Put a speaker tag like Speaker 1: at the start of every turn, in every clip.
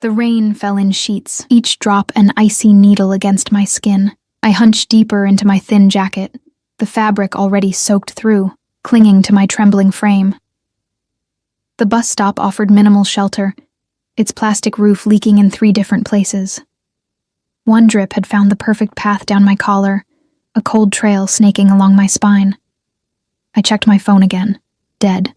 Speaker 1: The rain fell in sheets, each drop an icy needle against my skin. I hunched deeper into my thin jacket, the fabric already soaked through, clinging to my trembling frame. The bus stop offered minimal shelter, its plastic roof leaking in 3 different places. One drip had found the perfect path down my collar, a cold trail snaking along my spine. I checked my phone again. Dead.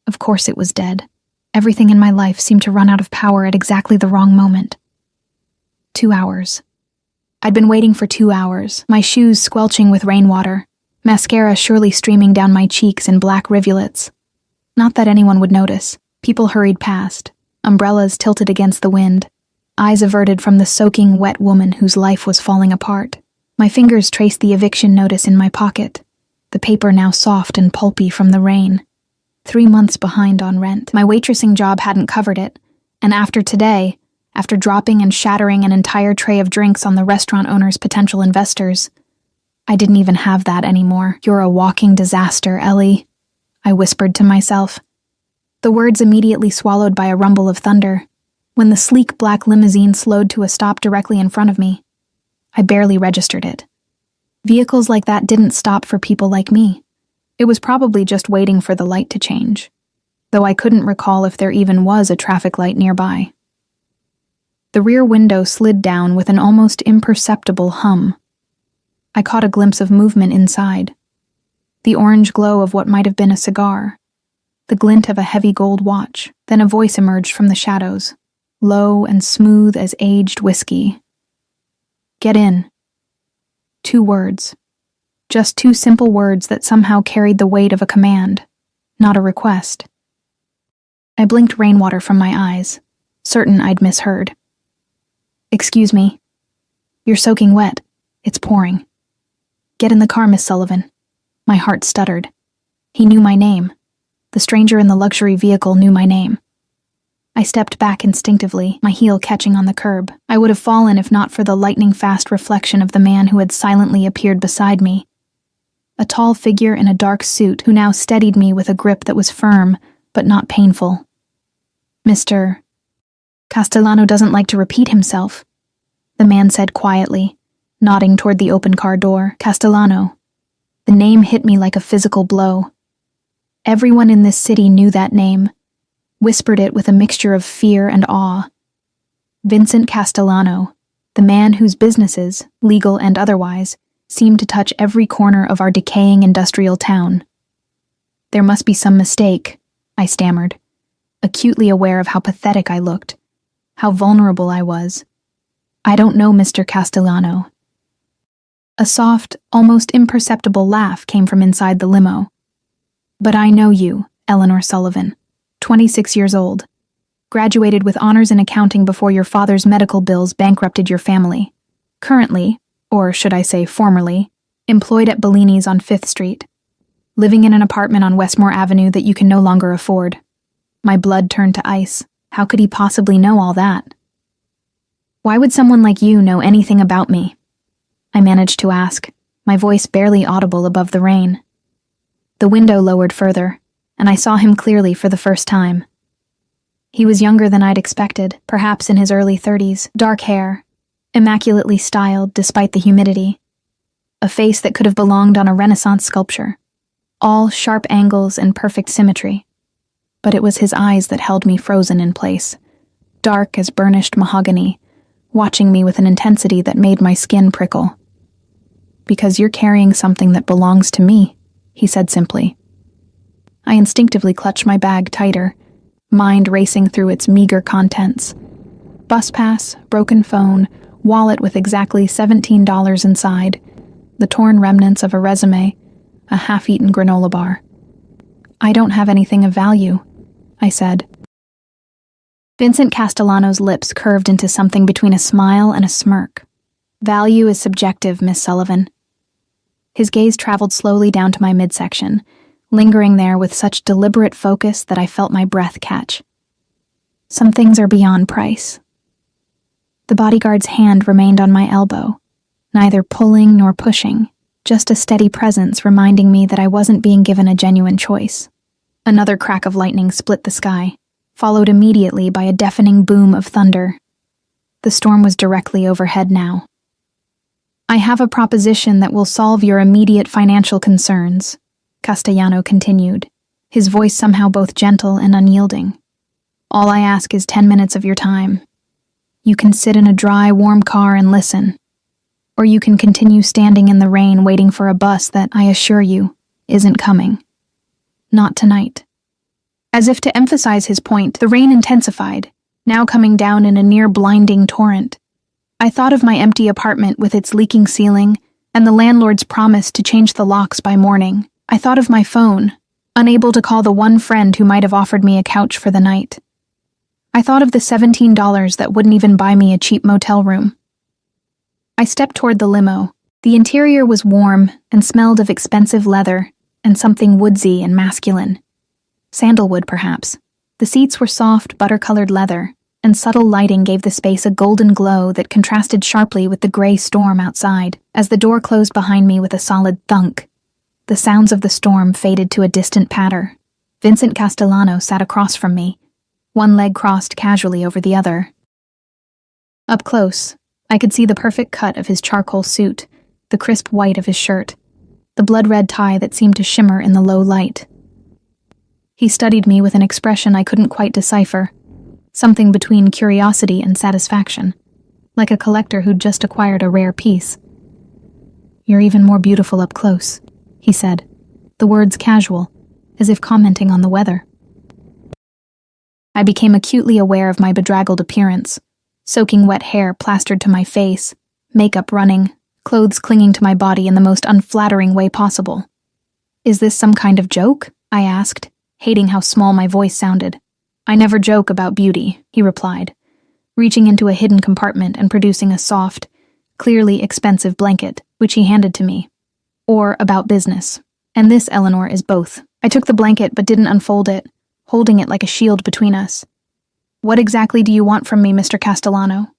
Speaker 1: Of course it was dead. Everything in my life seemed to run out of power at exactly the wrong moment. 2 hours. I'd been waiting for 2 hours, my shoes squelching with rainwater, mascara surely streaming down my cheeks in black rivulets. Not that anyone would notice. People hurried past, umbrellas tilted against the wind, eyes averted from the soaking, wet woman whose life was falling apart. My fingers traced the eviction notice in my pocket, the paper now soft and pulpy from the rain. 3 months behind on rent. My waitressing job hadn't covered it, and after today, after dropping and shattering an entire tray of drinks on the restaurant owner's potential investors, I didn't even have that anymore. "You're a walking disaster, Ellie," I whispered to myself. The words immediately swallowed by a rumble of thunder. When the sleek black limousine slowed to a stop directly in front of me, I barely registered it. Vehicles like that didn't stop for people like me. It was probably just waiting for the light to change, though I couldn't recall if there even was a traffic light nearby. The rear window slid down with an almost imperceptible hum. I caught a glimpse of movement inside. The orange glow of what might have been a cigar, the glint of a heavy gold watch. Then a voice emerged from the shadows, low and smooth as aged whiskey. "Get in." 2 words. Just 2 simple words that somehow carried the weight of a command, not a request. I blinked rainwater from my eyes, certain I'd misheard. "Excuse me. You're soaking wet. It's pouring." "Get in the car, Miss Sullivan." My heart stuttered. He knew my name. The stranger in the luxury vehicle knew my name. I stepped back instinctively, my heel catching on the curb. I would have fallen if not for the lightning-fast reflection of the man who had silently appeared beside me. A tall figure in a dark suit who now steadied me with a grip that was firm, but not painful. "Mr. Castellano doesn't like to repeat himself," the man said quietly, nodding toward the open car door. Castellano. The name hit me like a physical blow. Everyone in this city knew that name, whispered it with a mixture of fear and awe. Vincent Castellano, the man whose businesses, legal and otherwise, seemed to touch every corner of our decaying industrial town. "There must be some mistake," I stammered, acutely aware of how pathetic I looked, how vulnerable I was. "I don't know Mr. Castellano." A soft, almost imperceptible laugh came from inside the limo. "But I know you, Eleanor Sullivan, 26 years old. Graduated with honors in accounting before your father's medical bills bankrupted your family. Currently, or should I say formerly, employed at Bellini's on 5th Street. Living in an apartment on Westmore Avenue that you can no longer afford." My blood turned to ice. How could he possibly know all that? "Why would someone like you know anything about me?" I managed to ask, my voice barely audible above the rain. The window lowered further, and I saw him clearly for the first time. He was younger than I'd expected, perhaps in his early 30s, dark hair, immaculately styled despite the humidity. A face that could have belonged on a Renaissance sculpture, all sharp angles and perfect symmetry. But it was his eyes that held me frozen in place, dark as burnished mahogany, watching me with an intensity that made my skin prickle. "Because you're carrying something that belongs to me," he said simply. I instinctively clutched my bag tighter, mind racing through its meager contents. Bus pass, broken phone, wallet with exactly $17 inside, the torn remnants of a resume, a half-eaten granola bar. "I don't have anything of value," I said. Vincent Castellano's lips curved into something between a smile and a smirk. "Value is subjective, Miss Sullivan." His gaze traveled slowly down to my midsection, lingering there with such deliberate focus that I felt my breath catch. "Some things are beyond price." The bodyguard's hand remained on my elbow, neither pulling nor pushing, just a steady presence reminding me that I wasn't being given a genuine choice. Another crack of lightning split the sky, followed immediately by a deafening boom of thunder. The storm was directly overhead now. "I have a proposition that will solve your immediate financial concerns," Castellano continued, his voice somehow both gentle and unyielding. "All I ask is 10 minutes of your time. You can sit in a dry, warm car and listen. Or you can continue standing in the rain waiting for a bus that, I assure you, isn't coming. Not tonight." As if to emphasize his point, the rain intensified, now coming down in a near-blinding torrent. I thought of my empty apartment with its leaking ceiling and the landlord's promise to change the locks by morning. I thought of my phone, unable to call the one friend who might have offered me a couch for the night. I thought of the $17 that wouldn't even buy me a cheap motel room. I stepped toward the limo. The interior was warm and smelled of expensive leather and something woodsy and masculine. Sandalwood, perhaps. The seats were soft, butter-colored leather, and subtle lighting gave the space a golden glow that contrasted sharply with the gray storm outside. As the door closed behind me with a solid thunk, the sounds of the storm faded to a distant patter. Vincent Castellano sat across from me, one leg crossed casually over the other. Up close, I could see the perfect cut of his charcoal suit, the crisp white of his shirt, the blood-red tie that seemed to shimmer in the low light. He studied me with an expression I couldn't quite decipher, something between curiosity and satisfaction, like a collector who'd just acquired a rare piece. "You're even more beautiful up close," he said, the words casual, as if commenting on the weather. I became acutely aware of my bedraggled appearance, soaking wet hair plastered to my face, makeup running, clothes clinging to my body in the most unflattering way possible. "Is this some kind of joke?" I asked, hating how small my voice sounded. "I never joke about beauty," he replied, reaching into a hidden compartment and producing a soft, clearly expensive blanket, which he handed to me. "Or about business. And this, Eleanor, is both." I took the blanket but didn't unfold it, holding it like a shield between us. "What exactly do you want from me, Mr. Castellano?"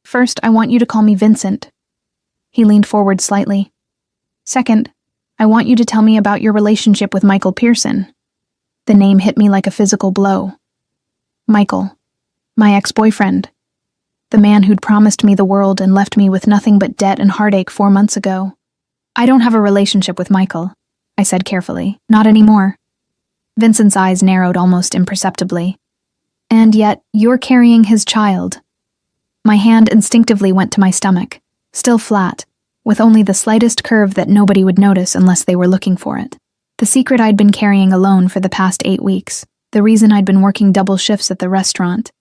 Speaker 1: "First, I want you to call me Vincent." He leaned forward slightly. "Second, I want you to tell me about your relationship with Michael Pearson." The name hit me like a physical blow. Michael, my ex-boyfriend, the man who'd promised me the world and left me with nothing but debt and heartache 4 months ago. "I don't have a relationship with Michael," I said carefully. "Not anymore." Vincent's eyes narrowed almost imperceptibly. "And yet, you're carrying his child." My hand instinctively went to my stomach, still flat, with only the slightest curve that nobody would notice unless they were looking for it. The secret I'd been carrying alone for the past 8 weeks, the reason I'd been working double shifts at the restaurant,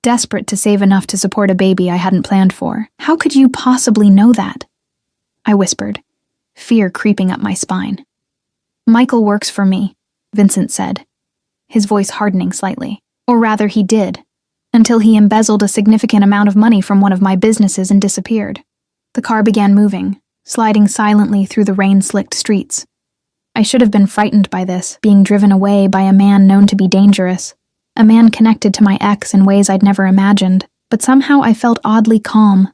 Speaker 1: desperate to save enough to support a baby I hadn't planned for. "How could you possibly know that?" I whispered, fear creeping up my spine. "Michael works for me," Vincent said, his voice hardening slightly. "Or rather, he did, until he embezzled a significant amount of money from one of my businesses and disappeared." The car began moving, sliding silently through the rain-slicked streets. I should have been frightened by this, being driven away by a man known to be dangerous, a man connected to my ex in ways I'd never imagined, but somehow I felt oddly calm.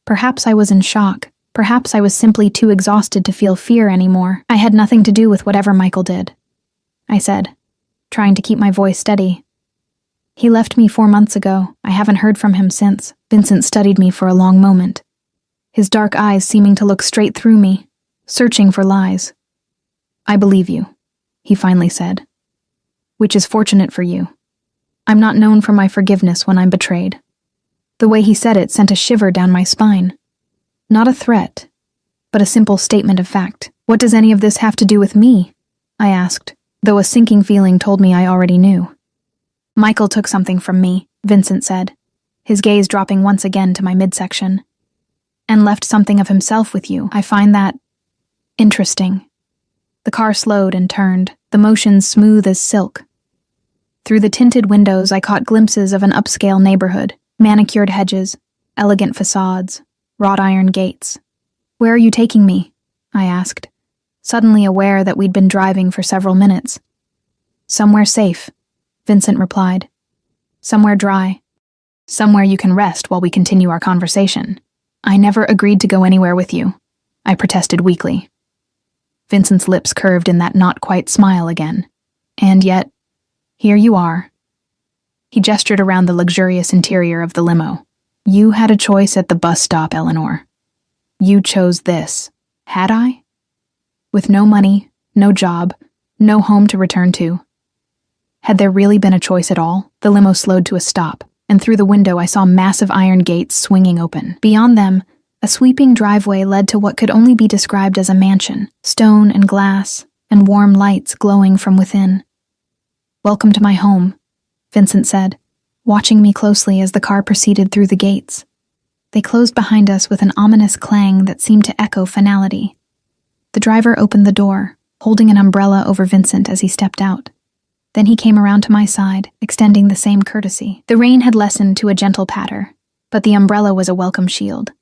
Speaker 1: Perhaps I was in shock. Perhaps I was simply too exhausted to feel fear anymore. "I had nothing to do with whatever Michael did," I said, trying to keep my voice steady. "He left me 4 months ago. I haven't heard from him since." Vincent studied me for a long moment, his dark eyes seeming to look straight through me, searching for lies. "I believe you," he finally said. "Which is fortunate for you. I'm not known for my forgiveness when I'm betrayed." The way he said it sent a shiver down my spine. Not a threat, but a simple statement of fact. "What does any of this have to do with me?" I asked, though a sinking feeling told me I already knew. "Michael took something from me," Vincent said, his gaze dropping once again to my midsection. "And left something of himself with you. I find that interesting." The car slowed and turned, the motion smooth as silk. Through the tinted windows I caught glimpses of an upscale neighborhood, manicured hedges, elegant facades, wrought iron gates. "Where are you taking me?" I asked, suddenly aware that we'd been driving for several minutes. "Somewhere safe," Vincent replied. "Somewhere dry. Somewhere you can rest while we continue our conversation." "I never agreed to go anywhere with you," I protested weakly. Vincent's lips curved in that not-quite smile again. "And yet, here you are." He gestured around the luxurious interior of the limo. "You had a choice at the bus stop, Eleanor. You chose this. Had I? With no money, no job, no home to return to. Had there really been a choice at all?" The limo slowed to a stop, and through the window I saw massive iron gates swinging open. Beyond them, a sweeping driveway led to what could only be described as a mansion, stone and glass, and warm lights glowing from within. "Welcome to my home," Vincent said, watching me closely as the car proceeded through the gates. They closed behind us with an ominous clang that seemed to echo finality. The driver opened the door, holding an umbrella over Vincent as he stepped out. Then he came around to my side, extending the same courtesy. The rain had lessened to a gentle patter, but the umbrella was a welcome shield.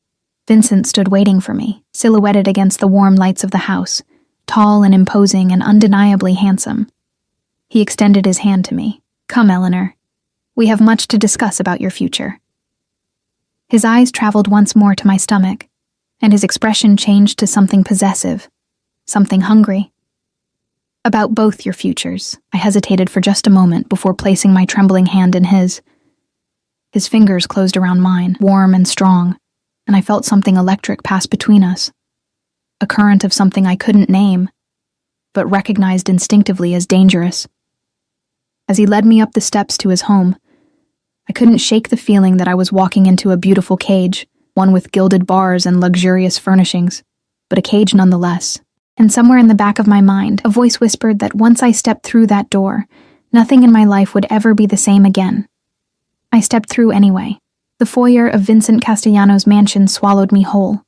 Speaker 1: Vincent stood waiting for me, silhouetted against the warm lights of the house, tall and imposing and undeniably handsome. He extended his hand to me. "Come, Eleanor. We have much to discuss about your future." His eyes traveled once more to my stomach, and his expression changed to something possessive, something hungry. "About both your futures." I hesitated for just a moment before placing my trembling hand in his. His fingers closed around mine, warm and strong, and I felt something electric pass between us. A current of something I couldn't name, but recognized instinctively as dangerous. As he led me up the steps to his home, I couldn't shake the feeling that I was walking into a beautiful cage, one with gilded bars and luxurious furnishings, but a cage nonetheless. And somewhere in the back of my mind, a voice whispered that once I stepped through that door, nothing in my life would ever be the same again. I stepped through anyway. The foyer of Vincent Castellanos' mansion swallowed me whole.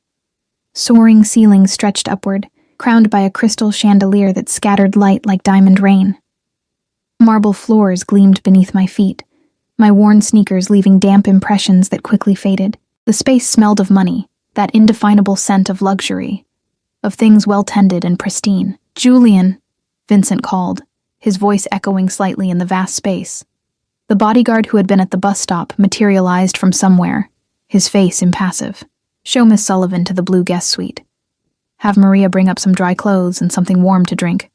Speaker 1: Soaring ceilings stretched upward, crowned by a crystal chandelier that scattered light like diamond rain. Marble floors gleamed beneath my feet, my worn sneakers leaving damp impressions that quickly faded. The space smelled of money, that indefinable scent of luxury, of things well-tended and pristine. "Julian," Vincent called, his voice echoing slightly in the vast space. The bodyguard who had been at the bus stop materialized from somewhere, his face impassive. "Show Miss Sullivan to the blue guest suite. Have Maria bring up some dry clothes and something warm to drink."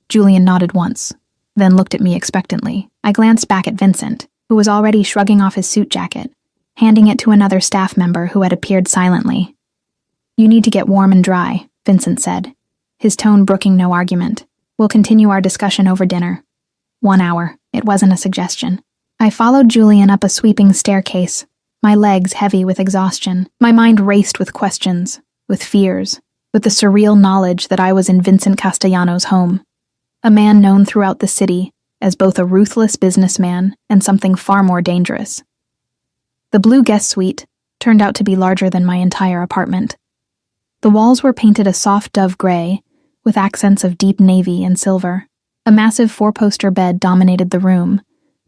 Speaker 1: Julian nodded once, then looked at me expectantly. I glanced back at Vincent, who was already shrugging off his suit jacket, handing it to another staff member who had appeared silently. "You need to get warm and dry," Vincent said, his tone brooking no argument. "We'll continue our discussion over dinner." 1 hour. It wasn't a suggestion. I followed Julian up a sweeping staircase, my legs heavy with exhaustion. My mind raced with questions, with fears, with the surreal knowledge that I was in Vincent Castellanos' home, a man known throughout the city as both a ruthless businessman and something far more dangerous. The blue guest suite turned out to be larger than my entire apartment. The walls were painted a soft dove gray, with accents of deep navy and silver. A massive 4-poster bed dominated the room,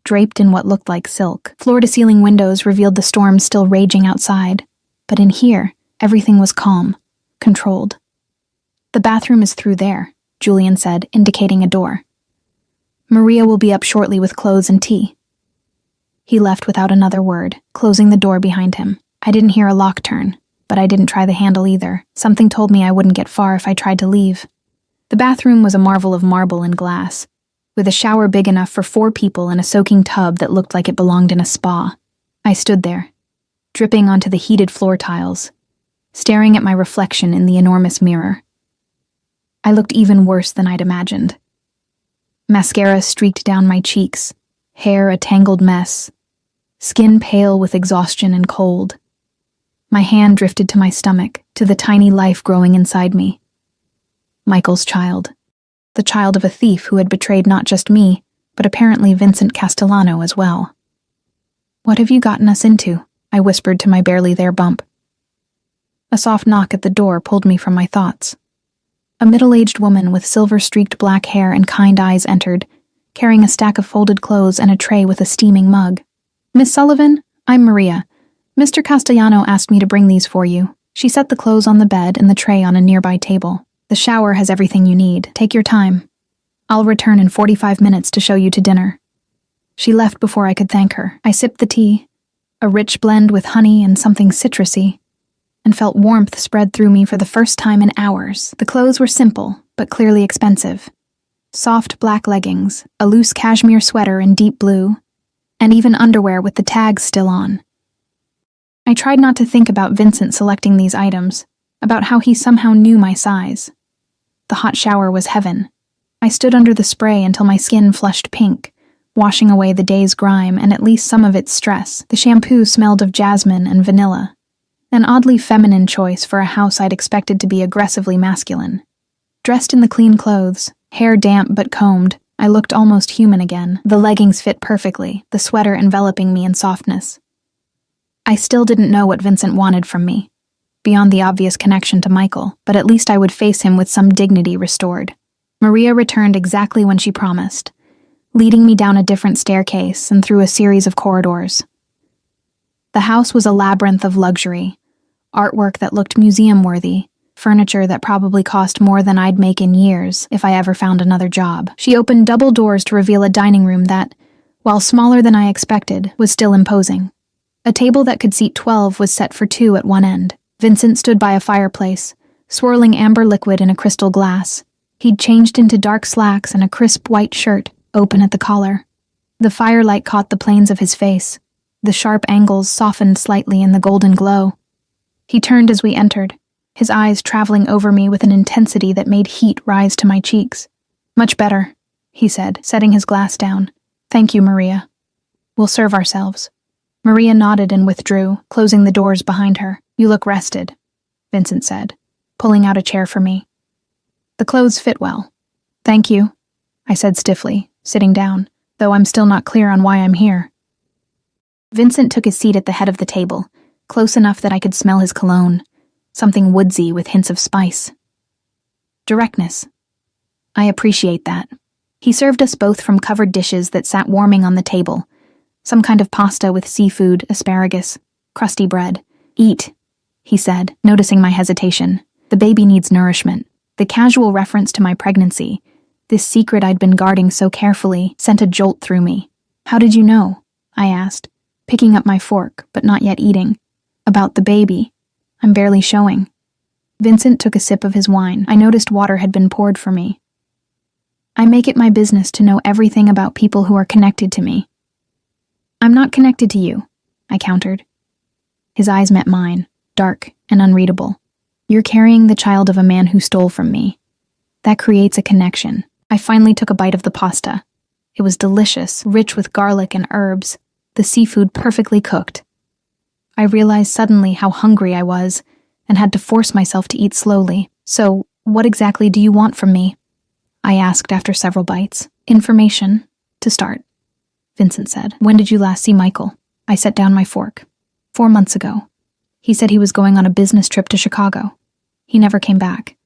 Speaker 1: draped in what looked like silk. Floor-to-ceiling windows revealed the storm still raging outside, but in here, everything was calm, controlled. "The bathroom is through there," Julian said, indicating a door. "Maria will be up shortly with clothes and tea." He left without another word, closing the door behind him. I didn't hear a lock turn, but I didn't try the handle either. Something told me I wouldn't get far if I tried to leave. The bathroom was a marvel of marble and glass, with a shower big enough for 4 people and a soaking tub that looked like it belonged in a spa. I stood there, dripping onto the heated floor tiles, staring at my reflection in the enormous mirror. I looked even worse than I'd imagined. Mascara streaked down my cheeks, hair a tangled mess, skin pale with exhaustion and cold. My hand drifted to my stomach, to the tiny life growing inside me. Michael's child. The child of a thief who had betrayed not just me, but apparently Vincent Castellano as well. "What have you gotten us into?" I whispered to my barely there bump. A soft knock at the door pulled me from my thoughts. A middle-aged woman with silver-streaked black hair and kind eyes entered, carrying a stack of folded clothes and a tray with a steaming mug. "Miss Sullivan, I'm Maria. Mr. Castellano asked me to bring these for you." She set the clothes on the bed and the tray on a nearby table. "The shower has everything you need. Take your time. I'll return in 45 minutes to show you to dinner." She left before I could thank her. I sipped the tea, a rich blend with honey and something citrusy, and felt warmth spread through me for the first time in hours. The clothes were simple, but clearly expensive. Soft black leggings, a loose cashmere sweater in deep blue, and even underwear with the tags still on. I tried not to think about Vincent selecting these items, about how he somehow knew my size. The hot shower was heaven. I stood under the spray until my skin flushed pink, washing away the day's grime and at least some of its stress. The shampoo smelled of jasmine and vanilla, an oddly feminine choice for a house I'd expected to be aggressively masculine. Dressed in the clean clothes, hair damp but combed, I looked almost human again. The leggings fit perfectly, the sweater enveloping me in softness. I still didn't know what Vincent wanted from me, beyond the obvious connection to Michael, but at least I would face him with some dignity restored. Maria returned exactly when she promised, leading me down a different staircase and through a series of corridors. The house was a labyrinth of luxury, artwork that looked museum-worthy, furniture that probably cost more than I'd make in years if I ever found another job. She opened double doors to reveal a dining room that, while smaller than I expected, was still imposing. A table that could seat 12 was set for 2 at one end. Vincent stood by a fireplace, swirling amber liquid in a crystal glass. He'd changed into dark slacks and a crisp white shirt, open at the collar. The firelight caught the planes of his face. The sharp angles softened slightly in the golden glow. He turned as we entered, his eyes traveling over me with an intensity that made heat rise to my cheeks. "Much better," he said, setting his glass down. "Thank you, Maria. We'll serve ourselves." Maria nodded and withdrew, closing the doors behind her. "You look rested," Vincent said, pulling out a chair for me. "The clothes fit well." "Thank you," I said stiffly, sitting down, though I'm still not clear on why I'm here. Vincent took his seat at the head of the table, close enough that I could smell his cologne, something woodsy with hints of spice. Directness. I appreciate that. He served us both from covered dishes that sat warming on the table, some kind of pasta with seafood, asparagus, crusty bread. "Eat," he said, noticing my hesitation. "The baby needs nourishment." The casual reference to my pregnancy, this secret I'd been guarding so carefully, sent a jolt through me. "How did you know?" I asked, picking up my fork, but not yet eating. "About the baby. I'm barely showing." Vincent took a sip of his wine. I noticed water had been poured for me. "I make it my business to know everything about people who are connected to me." "I'm not connected to you," I countered. His eyes met mine, dark and unreadable. "You're carrying the child of a man who stole from me. That creates a connection." I finally took a bite of the pasta. It was delicious, rich with garlic and herbs, the seafood perfectly cooked. I realized suddenly how hungry I was and had to force myself to eat slowly. "So, what exactly do you want from me?" I asked after several bites. "Information, to start," Vincent said. "When did you last see Michael?" I set down my fork. 4 months ago. He said he was going on a business trip to Chicago. He never came back.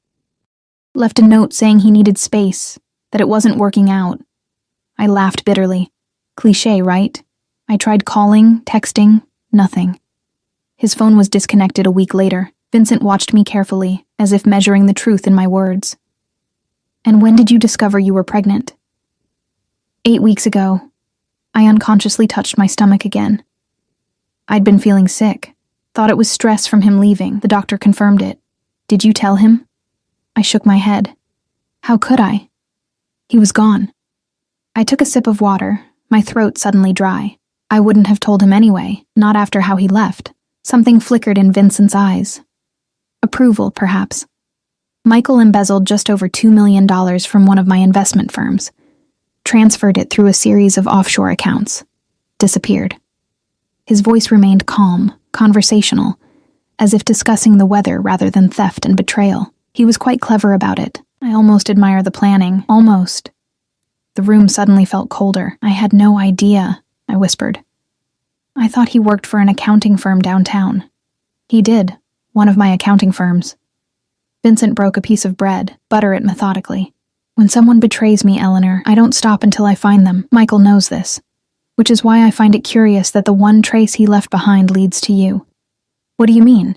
Speaker 1: Left a note saying he needed space, that it wasn't working out. I laughed bitterly. Cliché, right? I tried calling, texting, nothing. His phone was disconnected a week later. Vincent watched me carefully, as if measuring the truth in my words. "And when did you discover you were pregnant?" 8 weeks ago. I unconsciously touched my stomach again. I'd been feeling sick. Thought it was stress from him leaving. The doctor confirmed it. "Did you tell him?" I shook my head. How could I? He was gone. I took a sip of water, my throat suddenly dry. I wouldn't have told him anyway, not after how he left. Something flickered in Vincent's eyes. Approval, perhaps. Michael embezzled just over $2 million from one of my investment firms. Transferred it through a series of offshore accounts. Disappeared. His voice remained calm, conversational, as if discussing the weather rather than theft and betrayal. He was quite clever about it. I almost admire the planning. Almost. The room suddenly felt colder. "I had no idea," I whispered. "I thought he worked for an accounting firm downtown." "He did. One of my accounting firms." Vincent broke a piece of bread, butter it methodically. "When someone betrays me, Eleanor, I don't stop until I find them. Michael knows this. Which is why I find it curious that the one trace he left behind leads to you." "What do you mean?"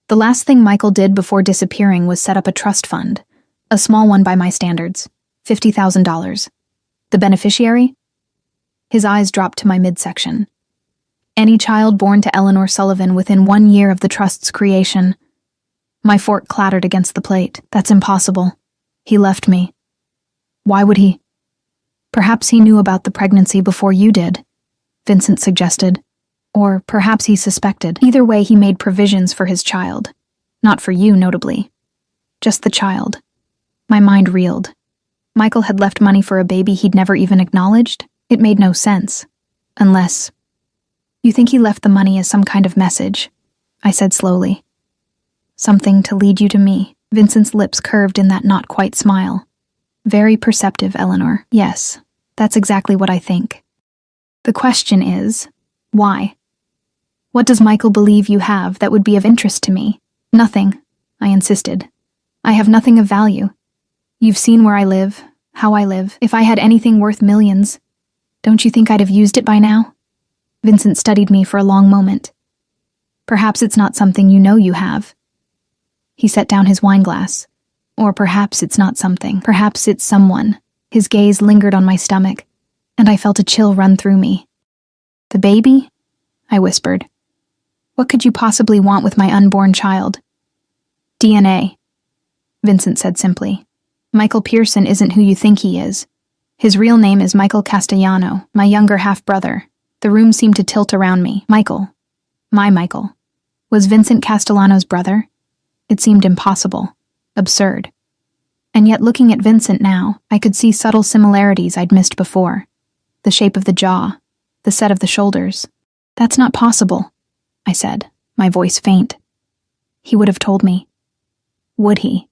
Speaker 1: "The last thing Michael did before disappearing was set up a trust fund. A small one by my standards. $50,000. The beneficiary?" His eyes dropped to my midsection. "Any child born to Eleanor Sullivan within 1 year of the trust's creation." My fork clattered against the plate. "That's impossible. He left me." "Why would he?" "Perhaps he knew about the pregnancy before you did." Vincent suggested. Or perhaps he suspected. Either way, he made provisions for his child. Not for you, notably. Just the child. My mind reeled. Michael had left money for a baby he'd never even acknowledged? It made no sense. Unless... You think he left the money as some kind of message? I said slowly. Something to lead you to me. Vincent's lips curved in that not-quite smile. Very perceptive, Eleanor. Yes, that's exactly what I think. The question is, why? What does Michael believe you have that would be of interest to me? Nothing, I insisted. I have nothing of value. You've seen where I live, how I live. If I had anything worth millions, don't you think I'd have used it by now? Vincent studied me for a long moment. Perhaps it's not something you know you have. He set down his wineglass. Or perhaps it's not something. Perhaps it's someone. His gaze lingered on my stomach, and I felt a chill run through me. The baby? I whispered. What could you possibly want with my unborn child? DNA, Vincent said simply. Michael Pearson isn't who you think he is. His real name is Michael Castellano, my younger half-brother. The room seemed to tilt around me. Michael. My Michael. Was Vincent Castellano's brother? It seemed impossible. Absurd. And yet looking at Vincent now, I could see subtle similarities I'd missed before. The shape of the jaw, the set of the shoulders. That's not possible, I said, my voice faint. He would have told me. Would he?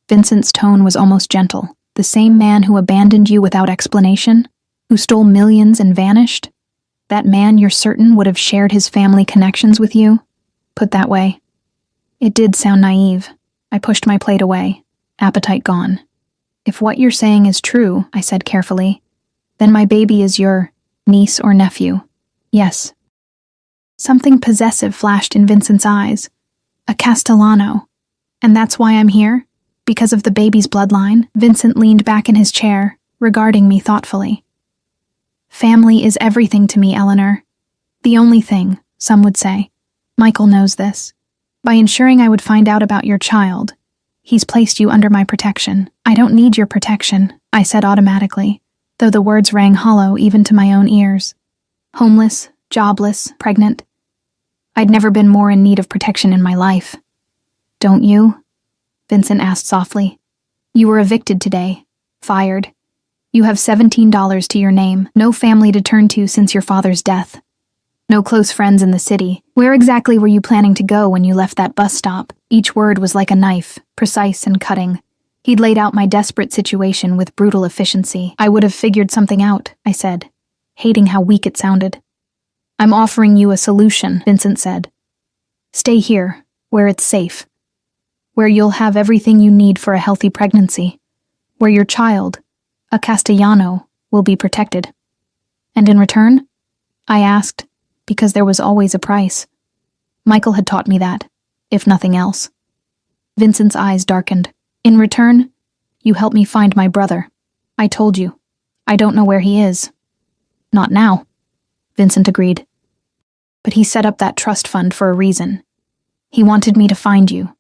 Speaker 1: Vincent's tone was almost gentle. The same man who abandoned you without explanation? Who stole millions and vanished? That man you're certain would have shared his family connections with you? Put that way. It did sound naive. I pushed my plate away, appetite gone. If what you're saying is true, I said carefully, then my baby is your niece or nephew. Yes. Something possessive flashed in Vincent's eyes. A Castellano. And that's why I'm here? Because of the baby's bloodline? Vincent leaned back in his chair, regarding me thoughtfully. Family is everything to me, Eleanor. The only thing, some would say. Michael knows this. By ensuring I would find out about your child, he's placed you under my protection. I don't need your protection, I said automatically, though the words rang hollow even to my own ears. Homeless, jobless, pregnant. I'd never been more in need of protection in my life. Don't you? Vincent asked softly. You were evicted today. Fired. You have $17 to your name, no family to turn to since your father's death. No close friends in the city. Where exactly were you planning to go when you left that bus stop? Each word was like a knife, precise and cutting. He'd laid out my desperate situation with brutal efficiency. I would have figured something out, I said, hating how weak it sounded. I'm offering you a solution, Vincent said. Stay here, where it's safe. Where you'll have everything you need for a healthy pregnancy. Where your child, a Castellano, will be protected. And in return? I asked, because there was always a price. Michael had taught me that, if nothing else. Vincent's eyes darkened. In return, you helped me find my brother. I told you. I don't know where he is. Not now, Vincent agreed. But he set up that trust fund for a reason. He wanted me to find you,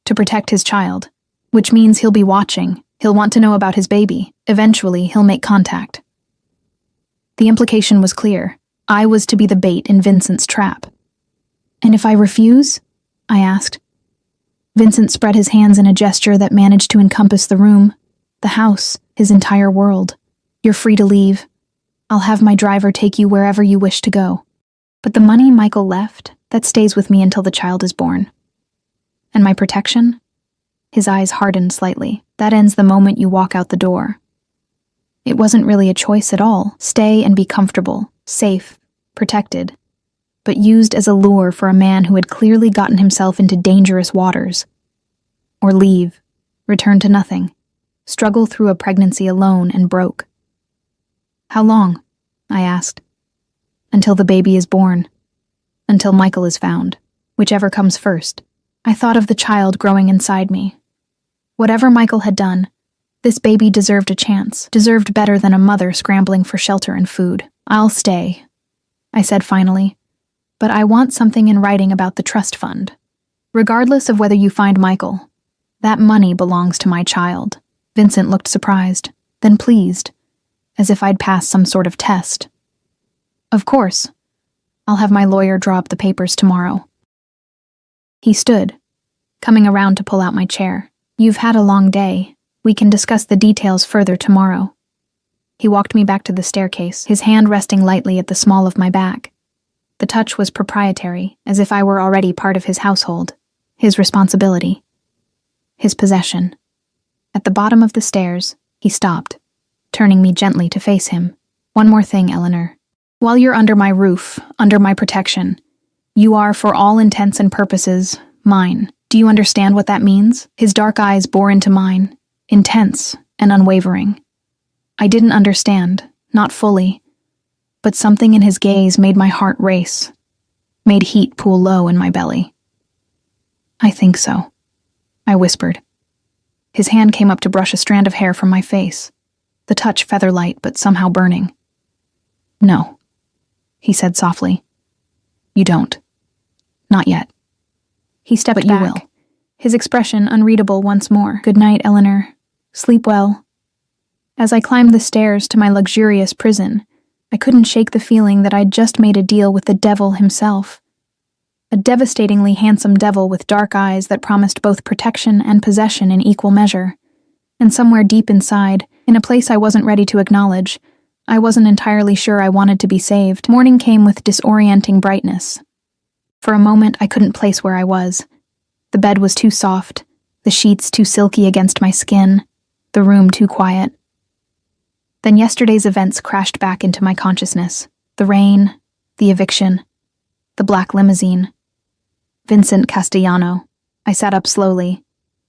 Speaker 1: to protect his child, which means he'll be watching. He'll want to know about his baby. Eventually, he'll make contact. The implication was clear. I was to be the bait in Vincent's trap. And if I refuse? I asked. Vincent spread his hands in a gesture that managed to encompass the room, the house, his entire world. You're free to leave. I'll have my driver take you wherever you wish to go. But the money Michael left, that stays with me until the child is born. And my protection? His eyes hardened slightly. That ends the moment you walk out the door. It wasn't really a choice at all. Stay and be comfortable, safe, protected, but used as a lure for a man who had clearly gotten himself into dangerous waters. Or leave, return to nothing, struggle through a pregnancy alone and broke. How long? I asked. Until the baby is born. Until Michael is found. Whichever comes first. I thought of the child growing inside me. Whatever Michael had done, this baby deserved a chance, deserved better than a mother scrambling for shelter and food. I'll stay, I said finally, but I want something in writing about the trust fund. Regardless of whether you find Michael, that money belongs to my child. Vincent looked surprised, then pleased, as if I'd passed some sort of test. Of course. I'll have my lawyer draw up the papers tomorrow. He stood, coming around to pull out my chair. You've had a long day. We can discuss the details further tomorrow. He walked me back to the staircase, his hand resting lightly at the small of my back. The touch was proprietary, as if I were already part of his household, his responsibility, his possession. At the bottom of the stairs, he stopped, turning me gently to face him. One more thing, Eleanor. While you're under my roof, under my protection, you are, for all intents and purposes, mine. Do you understand what that means? His dark eyes bore into mine, intense and unwavering. I didn't understand, not fully, but something in his gaze made my heart race, made heat pool low in my belly. I think so, I whispered. His hand came up to brush a strand of hair from my face, the touch feather-light but somehow burning. No, he said softly. You don't. Not yet. He stepped back. But you will. His expression unreadable once more. Good night, Eleanor. Sleep well. As I climbed the stairs to my luxurious prison, I couldn't shake the feeling that I'd just made a deal with the devil himself. A devastatingly handsome devil with dark eyes that promised both protection and possession in equal measure. And somewhere deep inside, in a place I wasn't ready to acknowledge, I wasn't entirely sure I wanted to be saved. Morning came with disorienting brightness. For a moment, I couldn't place where I was. The bed was too soft, the sheets too silky against my skin, the room too quiet. Then yesterday's events crashed back into my consciousness. The rain, the eviction, the black limousine. Vincent Castellano. I sat up slowly,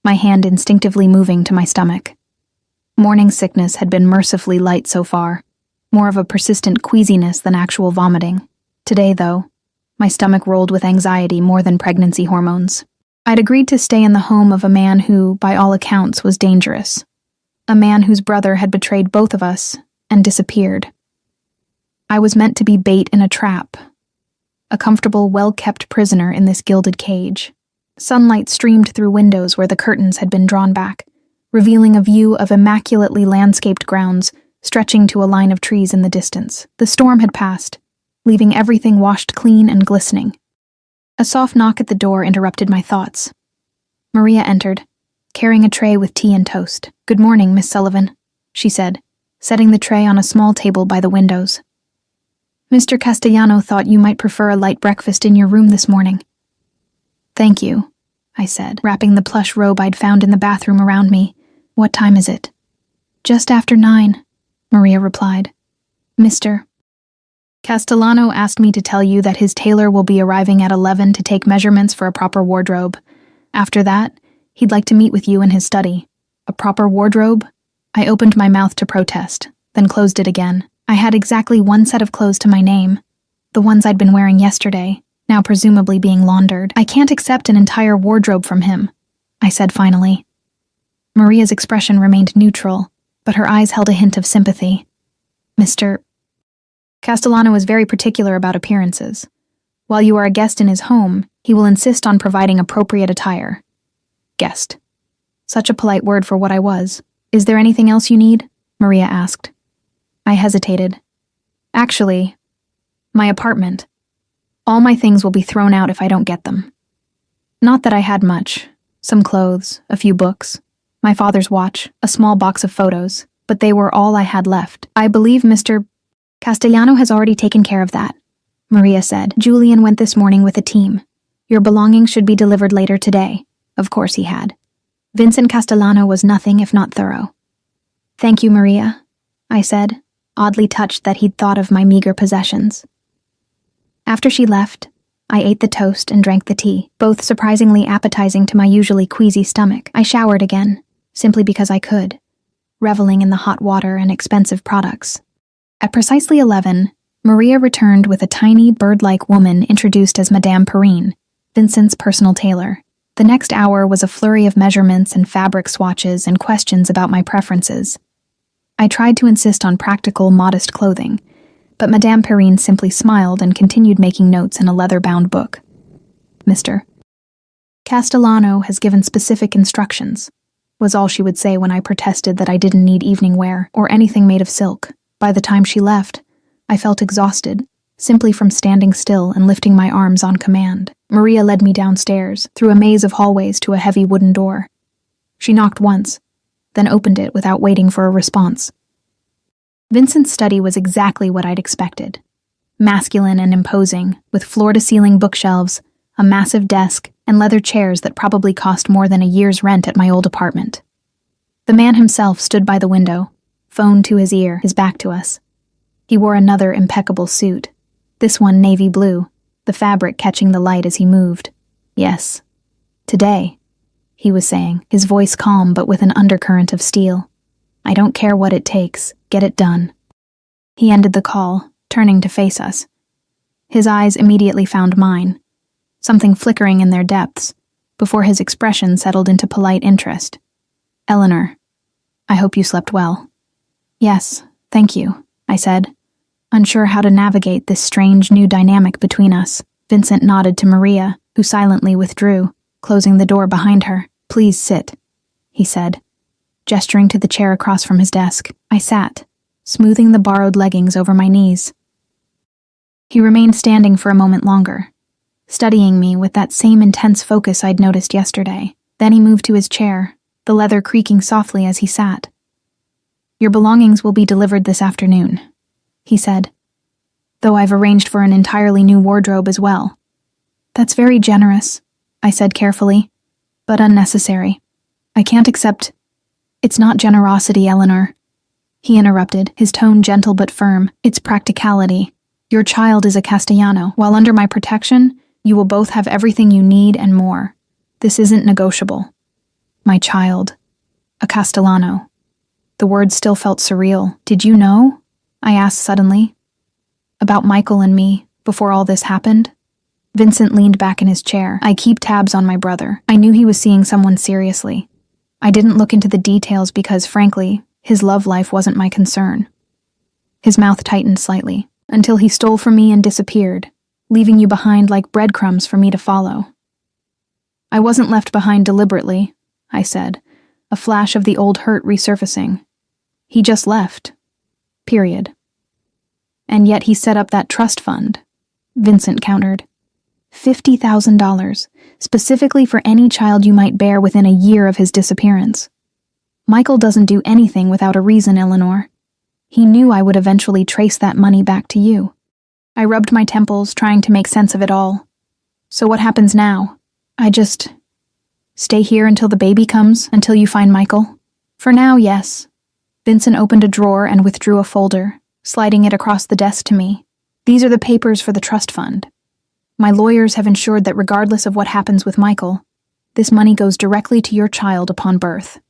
Speaker 1: my hand instinctively moving to my stomach. Morning sickness had been mercifully light so far, more of a persistent queasiness than actual vomiting. Today, though, my stomach rolled with anxiety more than pregnancy hormones. I'd agreed to stay in the home of a man who, by all accounts, was dangerous. A man whose brother had betrayed both of us and disappeared. I was meant to be bait in a trap, a comfortable, well-kept prisoner in this gilded cage. Sunlight streamed through windows where the curtains had been drawn back, revealing a view of immaculately landscaped grounds stretching to a line of trees in the distance. The storm had passed, leaving everything washed clean and glistening. A soft knock at the door interrupted my thoughts. Maria entered, carrying a tray with tea and toast. "Good morning, Miss Sullivan," she said, setting the tray on a small table by the windows. "Mr. Castellano thought you might prefer a light breakfast in your room this morning." "Thank you," I said, wrapping the plush robe I'd found in the bathroom around me. "What time is it?" "Just after 9, Maria replied. "Mr. Castellano asked me to tell you that his tailor will be arriving at 11 to take measurements for a proper wardrobe. After that, he'd like to meet with you in his study." "A proper wardrobe?" I opened my mouth to protest, then closed it again. I had exactly one set of clothes to my name, the ones I'd been wearing yesterday, now presumably being laundered. "I can't accept an entire wardrobe from him," I said finally. Maria's expression remained neutral, but her eyes held a hint of sympathy. "Mr. Castellano is very particular about appearances. While you are a guest in his home, he will insist on providing appropriate attire." Guest. Such a polite word for what I was. "Is there anything else you need?" Maria asked. I hesitated. "Actually, my apartment. All my things will be thrown out if I don't get them." Not that I had much. Some clothes, a few books, my father's watch, a small box of photos, but they were all I had left. "I believe Mr. Castellano has already taken care of that," Maria said. "Julian went this morning with a team. Your belongings should be delivered later today." Of course he had. Vincent Castellano was nothing if not thorough. "Thank you, Maria," I said, oddly touched that he'd thought of my meager possessions. After she left, I ate the toast and drank the tea, both surprisingly appetizing to my usually queasy stomach. I showered again, simply because I could, reveling in the hot water and expensive products. At precisely 11, Maria returned with a tiny, bird-like woman introduced as Madame Perrine, Vincent's personal tailor. The next hour was a flurry of measurements and fabric swatches and questions about my preferences. I tried to insist on practical, modest clothing, but Madame Perrine simply smiled and continued making notes in a leather-bound book. "Mr. Castellano has given specific instructions," was all she would say when I protested that I didn't need evening wear or anything made of silk. By the time she left, I felt exhausted, simply from standing still and lifting my arms on command. Maria led me downstairs, through a maze of hallways to a heavy wooden door. She knocked once, then opened it without waiting for a response. Vincent's study was exactly what I'd expected. Masculine and imposing, with floor-to-ceiling bookshelves, a massive desk, and leather chairs that probably cost more than a year's rent at my old apartment. The man himself stood by the window, phone to his ear, his back to us. He wore another impeccable suit, this one navy blue, the fabric catching the light as he moved. Yes, today, he was saying, his voice calm but with an undercurrent of steel. I don't care what it takes, get it done. He ended the call, turning to face us. His eyes immediately found mine, something flickering in their depths, before his expression settled into polite interest. Eleanor, I hope you slept well. Yes, thank you, I said, unsure how to navigate this strange new dynamic between us. Vincent nodded to Maria, who silently withdrew, closing the door behind her. Please sit, he said, gesturing to the chair across from his desk. I sat, smoothing the borrowed leggings over my knees. He remained standing for a moment longer, studying me with that same intense focus I'd noticed yesterday. Then he moved to his chair, the leather creaking softly as he sat. Your belongings will be delivered this afternoon, he said, though I've arranged for an entirely new wardrobe as well. That's very generous, I said carefully, but unnecessary. I can't accept. It's not generosity, Eleanor, he interrupted, his tone gentle but firm. It's practicality. Your child is a Castellano. While under my protection, you will both have everything you need and more. This isn't negotiable. My child. A Castellano. The words still felt surreal. Did you know? I asked suddenly. About Michael and me, before all this happened? Vincent leaned back in his chair. I keep tabs on my brother. I knew he was seeing someone seriously. I didn't look into the details because, frankly, his love life wasn't my concern. His mouth tightened slightly, until he stole from me and disappeared, leaving you behind like breadcrumbs for me to follow. I wasn't left behind deliberately, I said, a flash of the old hurt resurfacing. He just left. Period. And yet he set up that trust fund, Vincent countered. $50,000, specifically for any child you might bear within a year of his disappearance. Michael doesn't do anything without a reason, Eleanor. He knew I would eventually trace that money back to you. I rubbed my temples, trying to make sense of it all. So what happens now? I just stay here until the baby comes, until you find Michael? For now, yes. Vincent opened a drawer and withdrew a folder, sliding it across the desk to me. These are the papers for the trust fund. My lawyers have ensured that regardless of what happens with Michael, this money goes directly to your child upon birth.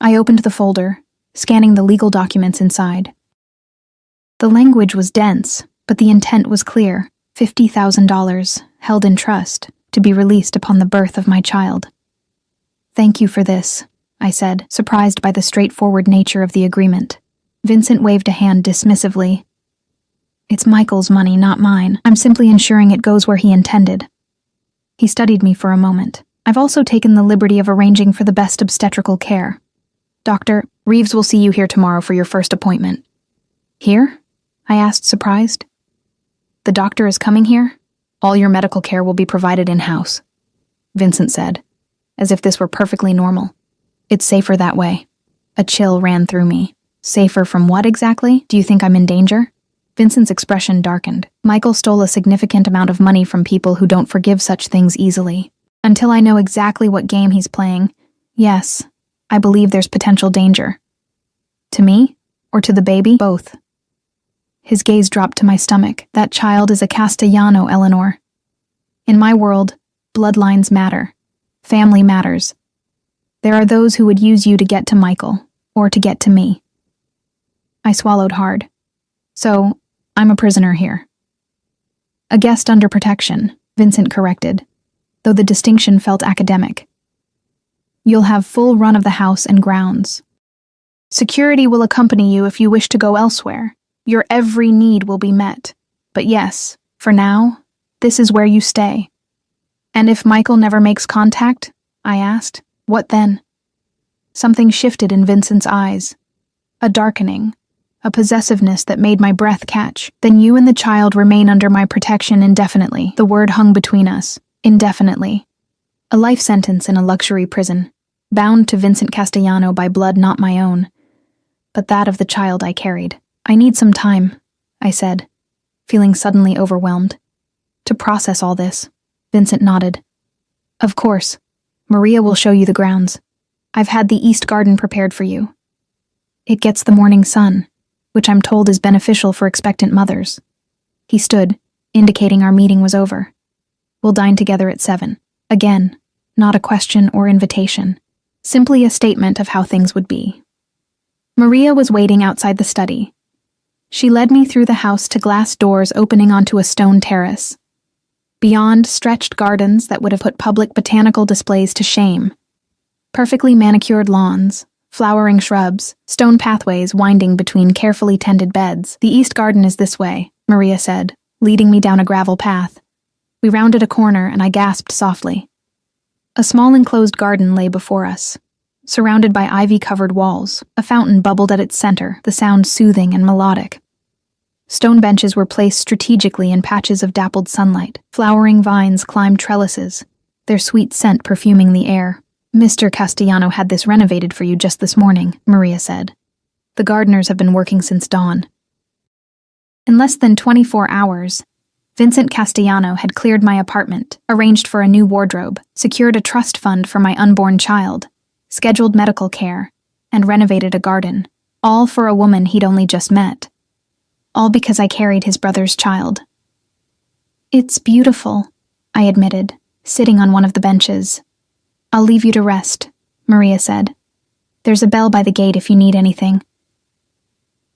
Speaker 1: I opened the folder, scanning the legal documents inside. The language was dense, but the intent was clear. $50,000, held in trust, to be released upon the birth of my child. Thank you for this, I said, surprised by the straightforward nature of the agreement. Vincent waved a hand dismissively. It's Michael's money, not mine. I'm simply ensuring it goes where he intended. He studied me for a moment. I've also taken the liberty of arranging for the best obstetrical care. Doctor, Reeves will see you here tomorrow for your first appointment. Here? I asked, surprised. The doctor is coming here? All your medical care will be provided in-house, Vincent said, as if this were perfectly normal. It's safer that way. A chill ran through me. Safer from what exactly? Do you think I'm in danger? Vincent's expression darkened. Michael stole a significant amount of money from people who don't forgive such things easily. Until I know exactly what game he's playing, yes, I believe there's potential danger. To me? Or to the baby? Both. His gaze dropped to my stomach. That child is a Castellano, Eleanor. In my world, bloodlines matter. Family matters. There are those who would use you to get to Michael, or to get to me. I swallowed hard. So, I'm a prisoner here. A guest under protection, Vincent corrected, though the distinction felt academic. You'll have full run of the house and grounds. Security will accompany you if you wish to go elsewhere. Your every need will be met. But yes, for now, this is where you stay. And if Michael never makes contact, I asked, what then? Something shifted in Vincent's eyes. A darkening, a possessiveness that made my breath catch. Then you and the child remain under my protection indefinitely. The word hung between us. Indefinitely. A life sentence in a luxury prison, bound to Vincent Castellano by blood not my own, but that of the child I carried. I need some time, I said, feeling suddenly overwhelmed. To process all this. Vincent nodded. Of course. Maria will show you the grounds. I've had the East Garden prepared for you. It gets the morning sun, which I'm told is beneficial for expectant mothers. He stood, indicating our meeting was over. We'll dine together at 7. Again, not a question or invitation, simply a statement of how things would be. Maria was waiting outside the study. She led me through the house to glass doors opening onto a stone terrace. Beyond stretched gardens that would have put public botanical displays to shame. Perfectly manicured lawns, flowering shrubs, stone pathways winding between carefully tended beds. The East Garden is this way, Maria said, leading me down a gravel path. We rounded a corner and I gasped softly. A small enclosed garden lay before us, surrounded by ivy-covered walls. A fountain bubbled at its center, the sound soothing and melodic. Stone benches were placed strategically in patches of dappled sunlight. Flowering vines climbed trellises, their sweet scent perfuming the air. Mr. Castellano had this renovated for you just this morning, Maria said. The gardeners have been working since dawn. In less than 24 hours, Vincent Castellano had cleared my apartment, arranged for a new wardrobe, secured a trust fund for my unborn child, scheduled medical care, and renovated a garden, all for a woman he'd only just met. All because I carried his brother's child. It's beautiful, I admitted, sitting on one of the benches. I'll leave you to rest, Maria said. There's a bell by the gate if you need anything.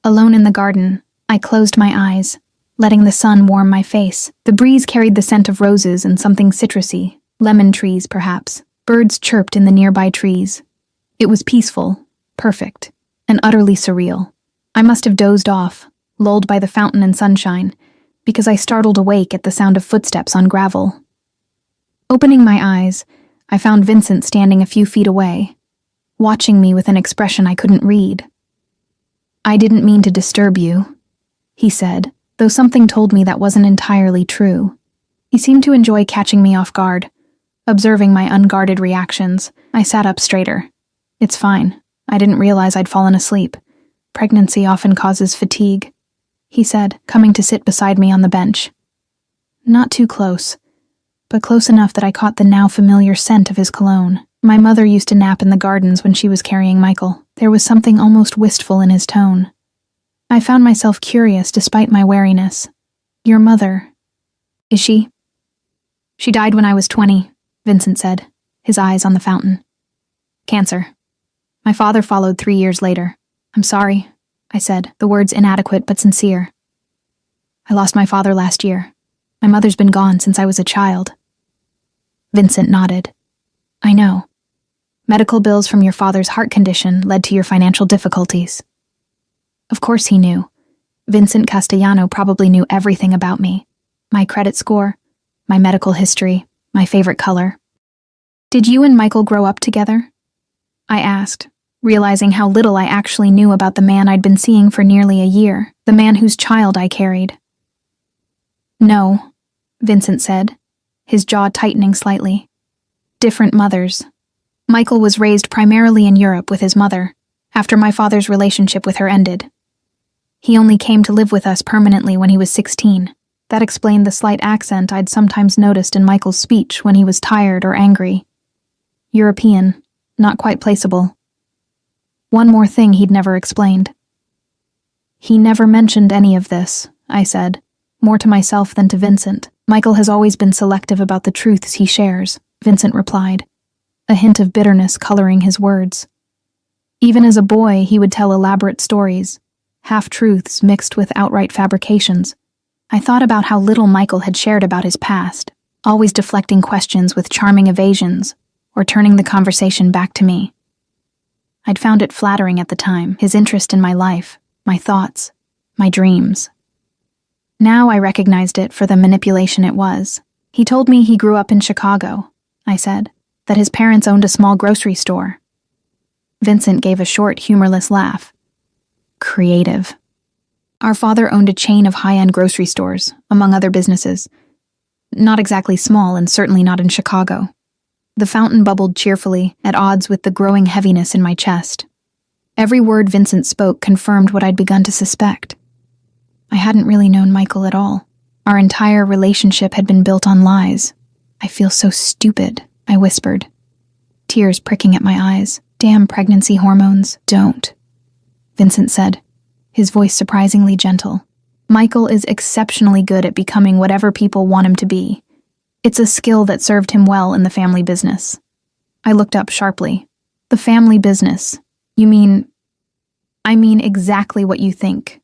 Speaker 1: Alone in the garden, I closed my eyes, letting the sun warm my face. The breeze carried the scent of roses and something citrusy, lemon trees perhaps. Birds chirped in the nearby trees. It was peaceful, perfect, and utterly surreal. I must have dozed off, lulled by the fountain and sunshine, because I startled awake at the sound of footsteps on gravel. Opening my eyes, I found Vincent standing a few feet away, watching me with an expression I couldn't read. I didn't mean to disturb you, he said, though something told me that wasn't entirely true. He seemed to enjoy catching me off guard, observing my unguarded reactions. I sat up straighter. It's fine. I didn't realize I'd fallen asleep. Pregnancy often causes fatigue, he said, coming to sit beside me on the bench. Not too close, but close enough that I caught the now familiar scent of his cologne. My mother used to nap in the gardens when she was carrying Michael. There was something almost wistful in his tone. I found myself curious despite my wariness. Your mother, is she? She died when I was 20, Vincent said, his eyes on the fountain. Cancer. My father followed 3 years later. I'm sorry, I said, the words inadequate but sincere. I lost my father last year. My mother's been gone since I was a child. Vincent nodded. I know. Medical bills from your father's heart condition led to your financial difficulties. Of course he knew. Vincent Castellano probably knew everything about me. My credit score, my medical history, my favorite color. Did you and Michael grow up together? I asked, realizing how little I actually knew about the man I'd been seeing for nearly a year, the man whose child I carried. No, Vincent said, his jaw tightening slightly. Different mothers. Michael was raised primarily in Europe with his mother, after my father's relationship with her ended. He only came to live with us permanently when he was 16. That explained the slight accent I'd sometimes noticed in Michael's speech when he was tired or angry. European, not quite placeable. One more thing he'd never explained. He never mentioned any of this, I said, more to myself than to Vincent. Michael has always been selective about the truths he shares, Vincent replied, a hint of bitterness coloring his words. Even as a boy, he would tell elaborate stories, half-truths mixed with outright fabrications. I thought about how little Michael had shared about his past, always deflecting questions with charming evasions, or turning the conversation back to me. I'd found it flattering at the time, his interest in my life, my thoughts, my dreams. Now I recognized it for the manipulation it was. He told me he grew up in Chicago, I said, that his parents owned a small grocery store. Vincent gave a short, humorless laugh. Creative, Our father owned a chain of high-end grocery stores, among other businesses. Not exactly small and certainly not in Chicago. The fountain bubbled cheerfully, at odds with the growing heaviness in my chest. Every word Vincent spoke confirmed what I'd begun to suspect. I hadn't really known Michael at all. Our entire relationship had been built on lies. I feel so stupid, I whispered, tears pricking at my eyes. Damn pregnancy hormones. Don't, Vincent said, his voice surprisingly gentle. Michael is exceptionally good at becoming whatever people want him to be. It's a skill that served him well in the family business. I looked up sharply. The family business? You mean... I mean exactly what you think,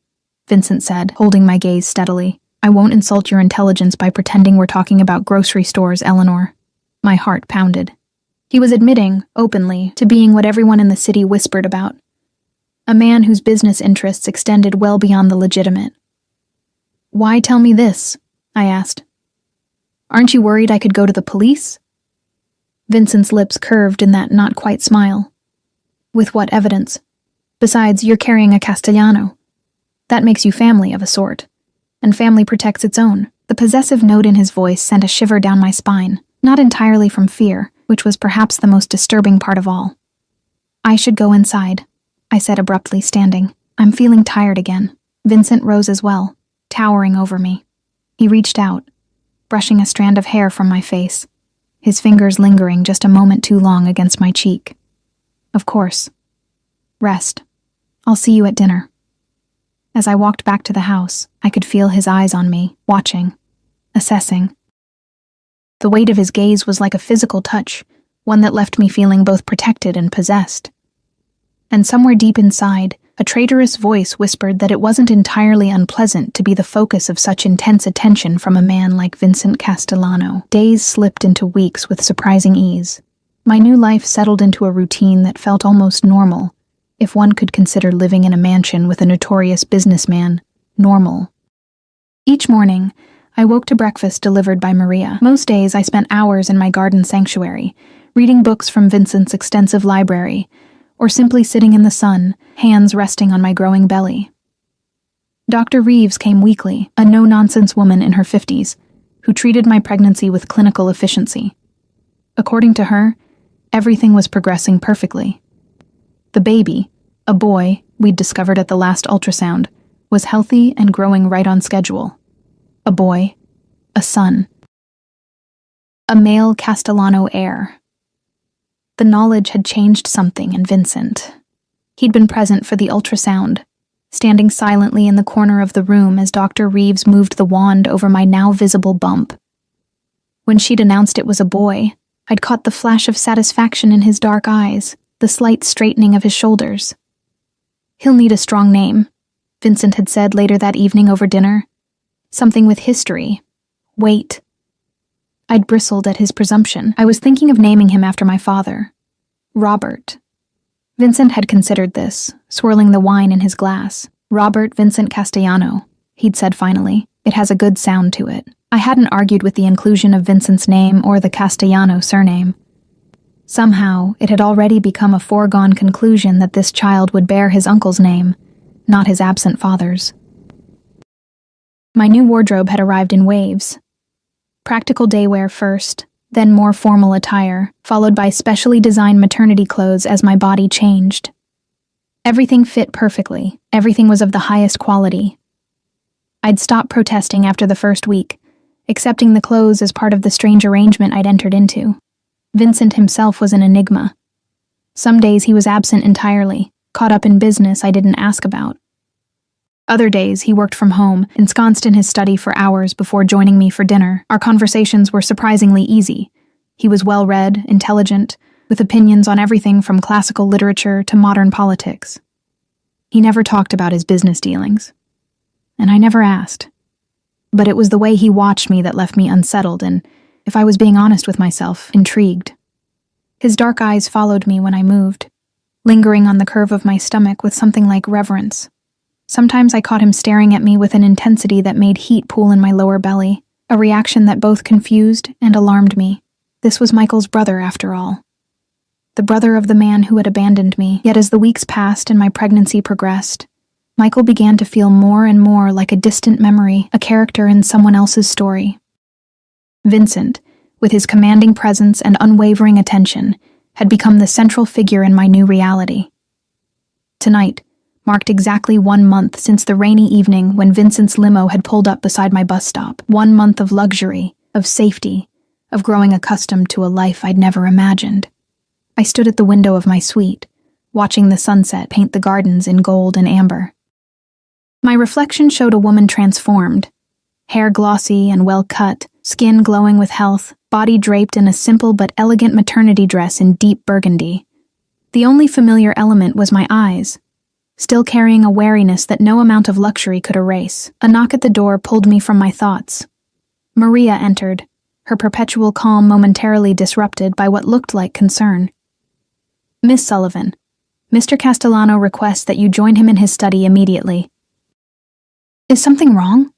Speaker 1: Vincent said, holding my gaze steadily. I won't insult your intelligence by pretending we're talking about grocery stores, Eleanor. My heart pounded. He was admitting, openly, to being what everyone in the city whispered about. A man whose business interests extended well beyond the legitimate. Why tell me this? I asked. Aren't you worried I could go to the police? Vincent's lips curved in that not-quite smile. With what evidence? Besides, you're carrying a Castellano. That makes you family of a sort. And family protects its own. The possessive note in his voice sent a shiver down my spine, not entirely from fear, which was perhaps the most disturbing part of all. I should go inside, I said abruptly, standing. I'm feeling tired again. Vincent rose as well, towering over me. He reached out, brushing a strand of hair from my face, his fingers lingering just a moment too long against my cheek. Of course. Rest. I'll see you at dinner. As I walked back to the house, I could feel his eyes on me, watching, assessing. The weight of his gaze was like a physical touch, one that left me feeling both protected and possessed. And somewhere deep inside, a traitorous voice whispered that it wasn't entirely unpleasant to be the focus of such intense attention from a man like Vincent Castellano. Days slipped into weeks with surprising ease. My new life settled into a routine that felt almost normal, if one could consider living in a mansion with a notorious businessman normal. Each morning, I woke to breakfast delivered by Maria. Most days I spent hours in my garden sanctuary, reading books from Vincent's extensive library, or simply sitting in the sun, hands resting on my growing belly. Dr. Reeves came weekly, a no-nonsense woman in her 50s, who treated my pregnancy with clinical efficiency. According to her, everything was progressing perfectly. The baby, a boy we'd discovered at the last ultrasound, was healthy and growing right on schedule. A boy, a son. A male Castellano heir. The knowledge had changed something in Vincent. He'd been present for the ultrasound, standing silently in the corner of the room as Dr. Reeves moved the wand over my now visible bump. When she'd announced it was a boy, I'd caught the flash of satisfaction in his dark eyes, the slight straightening of his shoulders. He'll need a strong name, Vincent had said later that evening over dinner. Something with history, weight. I'd bristled at his presumption. I was thinking of naming him after my father, Robert. Vincent had considered this, swirling the wine in his glass. Robert Vincent Castellano, he'd said finally. It has a good sound to it. I hadn't argued with the inclusion of Vincent's name or the Castellano surname. Somehow, it had already become a foregone conclusion that this child would bear his uncle's name, not his absent father's. My new wardrobe had arrived in waves. Practical daywear first, then more formal attire, followed by specially designed maternity clothes as my body changed. Everything fit perfectly. Everything was of the highest quality. I'd stopped protesting after the first week, accepting the clothes as part of the strange arrangement I'd entered into. Vincent himself was an enigma. Some days he was absent entirely, caught up in business I didn't ask about. Other days he worked from home, ensconced in his study for hours before joining me for dinner. Our conversations were surprisingly easy. He was well-read, intelligent, with opinions on everything from classical literature to modern politics. He never talked about his business dealings. And I never asked. But it was the way he watched me that left me unsettled and, if I was being honest with myself, intrigued. His dark eyes followed me when I moved, lingering on the curve of my stomach with something like reverence. Sometimes I caught him staring at me with an intensity that made heat pool in my lower belly, a reaction that both confused and alarmed me. This was Michael's brother, after all. The brother of the man who had abandoned me. Yet as the weeks passed and my pregnancy progressed, Michael began to feel more and more like a distant memory, a character in someone else's story. Vincent, with his commanding presence and unwavering attention, had become the central figure in my new reality. Tonight marked exactly 1 month since the rainy evening when Vincent's limo had pulled up beside my bus stop. 1 month of luxury, of safety, of growing accustomed to a life I'd never imagined. I stood at the window of my suite, watching the sunset paint the gardens in gold and amber. My reflection showed a woman transformed, hair glossy and well-cut, skin glowing with health, body draped in a simple but elegant maternity dress in deep burgundy. The only familiar element was my eyes, still carrying a wariness that no amount of luxury could erase. A knock at the door pulled me from my thoughts. Maria entered, her perpetual calm momentarily disrupted by what looked like concern. "Miss Sullivan, Mr. Castellano requests that you join him in his study immediately." "Is something wrong?"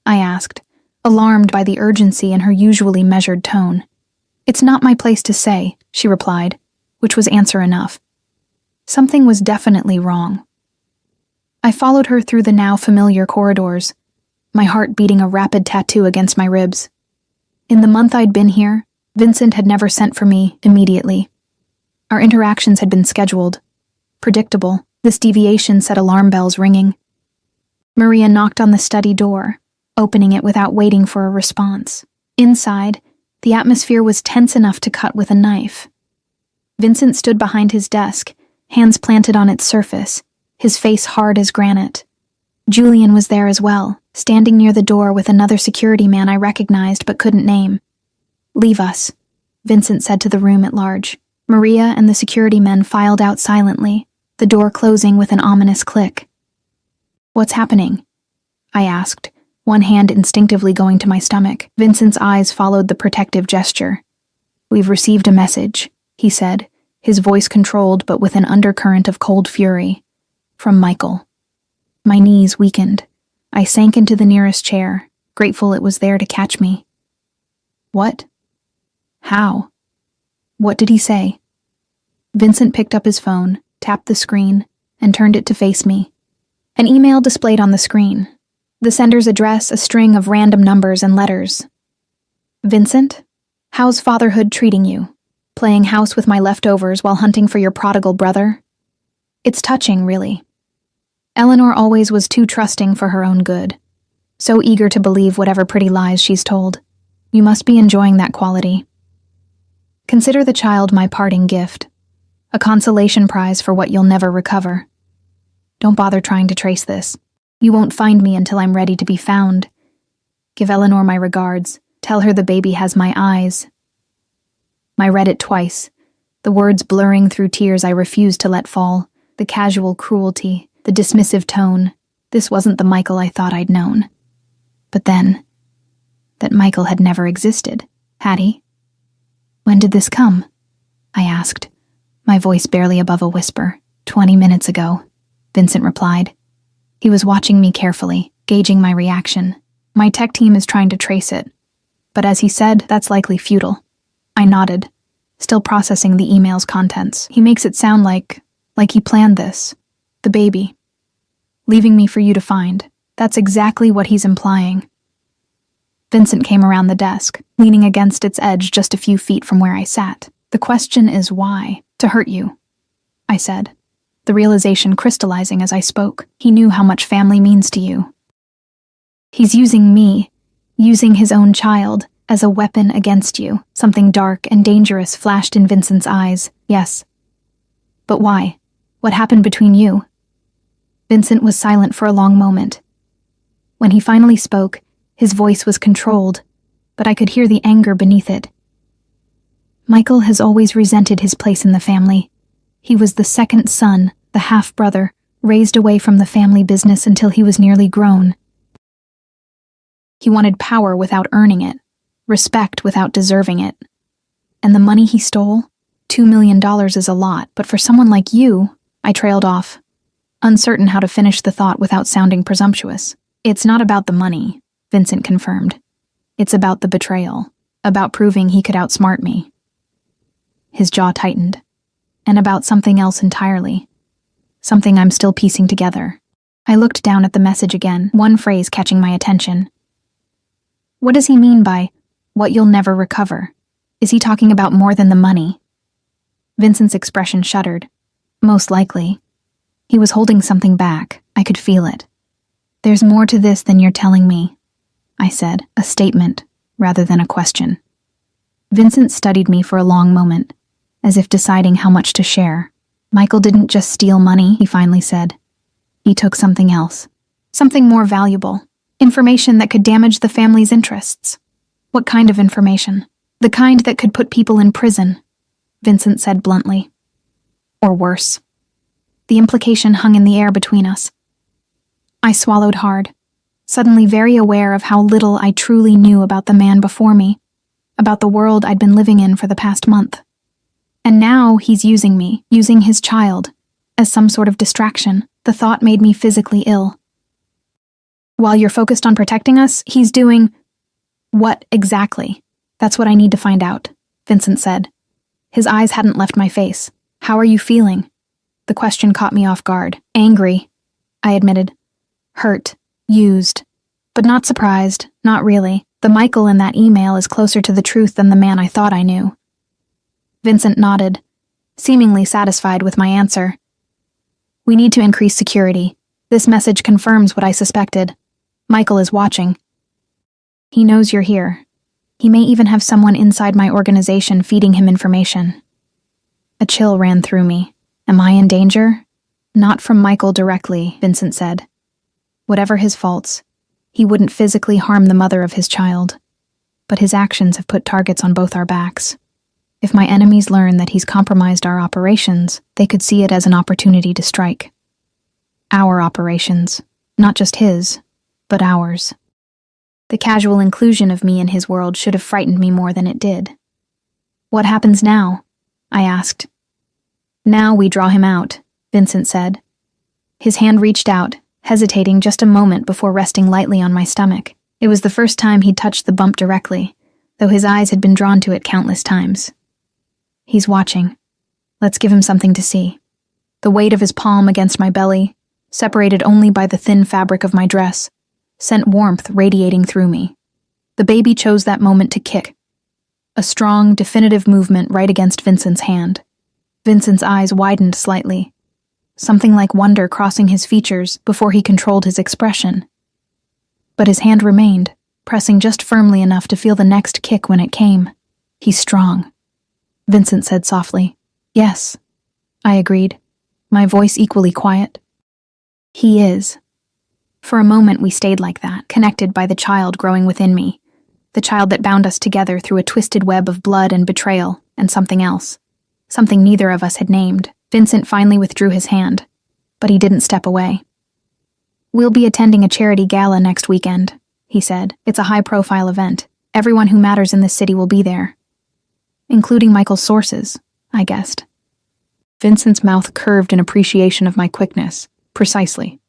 Speaker 1: I asked, alarmed by the urgency in her usually measured tone. "It's not my place to say," she replied, which was answer enough. Something was definitely wrong. I followed her through the now familiar corridors, my heart beating a rapid tattoo against my ribs. In the month I'd been here, Vincent had never sent for me immediately. Our interactions had been scheduled, predictable. This deviation set alarm bells ringing. Maria knocked on the study door, opening it without waiting for a response. Inside, the atmosphere was tense enough to cut with a knife. Vincent stood behind his desk, hands planted on its surface, his face hard as granite. Julian was there as well, standing near the door with another security man I recognized but couldn't name. "Leave us," Vincent said to the room at large. Maria and the security men filed out silently, the door closing with an ominous click. "What's happening?" I asked, one hand instinctively going to my stomach. Vincent's eyes followed the protective gesture. "We've received a message," he said, his voice controlled but with an undercurrent of cold fury. "From Michael." My knees weakened. I sank into the nearest chair, grateful it was there to catch me. "What? How? What did he say?" Vincent picked up his phone, tapped the screen, and turned it to face me. An email displayed on the screen. The sender's address, a string of random numbers and letters. "Vincent, how's fatherhood treating you? Playing house with my leftovers while hunting for your prodigal brother? It's touching, really. Eleanor always was too trusting for her own good. So eager to believe whatever pretty lies she's told. You must be enjoying that quality. Consider the child my parting gift. A consolation prize for what you'll never recover. Don't bother trying to trace this. You won't find me until I'm ready to be found. Give Eleanor my regards. Tell her the baby has my eyes." I read it twice, the words blurring through tears I refused to let fall, the casual cruelty, the dismissive tone. This wasn't the Michael I thought I'd known. But then, that Michael had never existed, had he? "When did this come?" I asked, my voice barely above a whisper. 20 minutes ago, Vincent replied. He was watching me carefully, gauging my reaction. My tech team is trying to trace it. But as he said, that's likely futile. I nodded, still processing the email's contents. He makes it sound like he planned this. The baby. Leaving me for you to find. That's exactly what he's implying. Vincent came around the desk, leaning against its edge just a few feet from where I sat. "The question is why? To hurt you," I said, the realization crystallizing as I spoke. He knew how much family means to you. He's using me, using his own child, as a weapon against you. Something dark and dangerous flashed in Vincent's eyes. Yes. But why? What happened between you? Vincent was silent for a long moment. When he finally spoke, his voice was controlled, but I could hear the anger beneath it. Michael has always resented his place in the family. He was the second son, the half-brother, raised away from the family business until he was nearly grown. He wanted power without earning it, respect without deserving it. And the money he stole? $2 million is a lot, but for someone like you, I trailed off, uncertain how to finish the thought without sounding presumptuous. It's not about the money, Vincent confirmed. It's about the betrayal, about proving he could outsmart me. His jaw tightened, and about something else entirely, something I'm still piecing together. I looked down at the message again, one phrase catching my attention. What does he mean by, what you'll never recover? Is he talking about more than the money? Vincent's expression shuddered. Most likely. He was holding something back. I could feel it. There's more to this than you're telling me, I said, a statement rather than a question. Vincent studied me for a long moment, as if deciding how much to share. Michael didn't just steal money, he finally said. He took something else. Something more valuable. Information that could damage the family's interests. What kind of information? The kind that could put people in prison, Vincent said bluntly. Or worse. The implication hung in the air between us. I swallowed hard, suddenly very aware of how little I truly knew about the man before me, about the world I'd been living in for the past month. And now he's using me, using his child, as some sort of distraction. The thought made me physically ill. While you're focused on protecting us, he's doing... What exactly? That's what I need to find out, Vincent said. His eyes hadn't left my face. How are you feeling? The question caught me off guard. Angry, I admitted. Hurt. Used. But not surprised. Not really. The Michael in that email is closer to the truth than the man I thought I knew. Vincent nodded, seemingly satisfied with my answer. We need to increase security. This message confirms what I suspected. Michael is watching. He knows you're here. He may even have someone inside my organization feeding him information. A chill ran through me. Am I in danger? Not from Michael directly, Vincent said. Whatever his faults, he wouldn't physically harm the mother of his child. But his actions have put targets on both our backs. If my enemies learn that he's compromised our operations, they could see it as an opportunity to strike. Our operations. Not just his, but ours. The casual inclusion of me in his world should have frightened me more than it did. What happens now? I asked. Now we draw him out, Vincent said. His hand reached out, hesitating just a moment before resting lightly on my stomach. It was the first time he'd touched the bump directly, though his eyes had been drawn to it countless times. He's watching. Let's give him something to see. The weight of his palm against my belly, separated only by the thin fabric of my dress, sent warmth radiating through me. The baby chose that moment to kick. A strong, definitive movement right against Vincent's hand. Vincent's eyes widened slightly, something like wonder crossing his features before he controlled his expression. But his hand remained, pressing just firmly enough to feel the next kick when it came. He's strong, Vincent said softly. Yes, I agreed, my voice equally quiet. He is. For a moment we stayed like that, connected by the child growing within me, the child that bound us together through a twisted web of blood and betrayal and something else, something neither of us had named. Vincent finally withdrew his hand, but he didn't step away. We'll be attending a charity gala next weekend, he said. It's a high-profile event. Everyone who matters in this city will be there. Including Michael's sources, I guessed. Vincent's mouth curved in appreciation of my quickness. Precisely.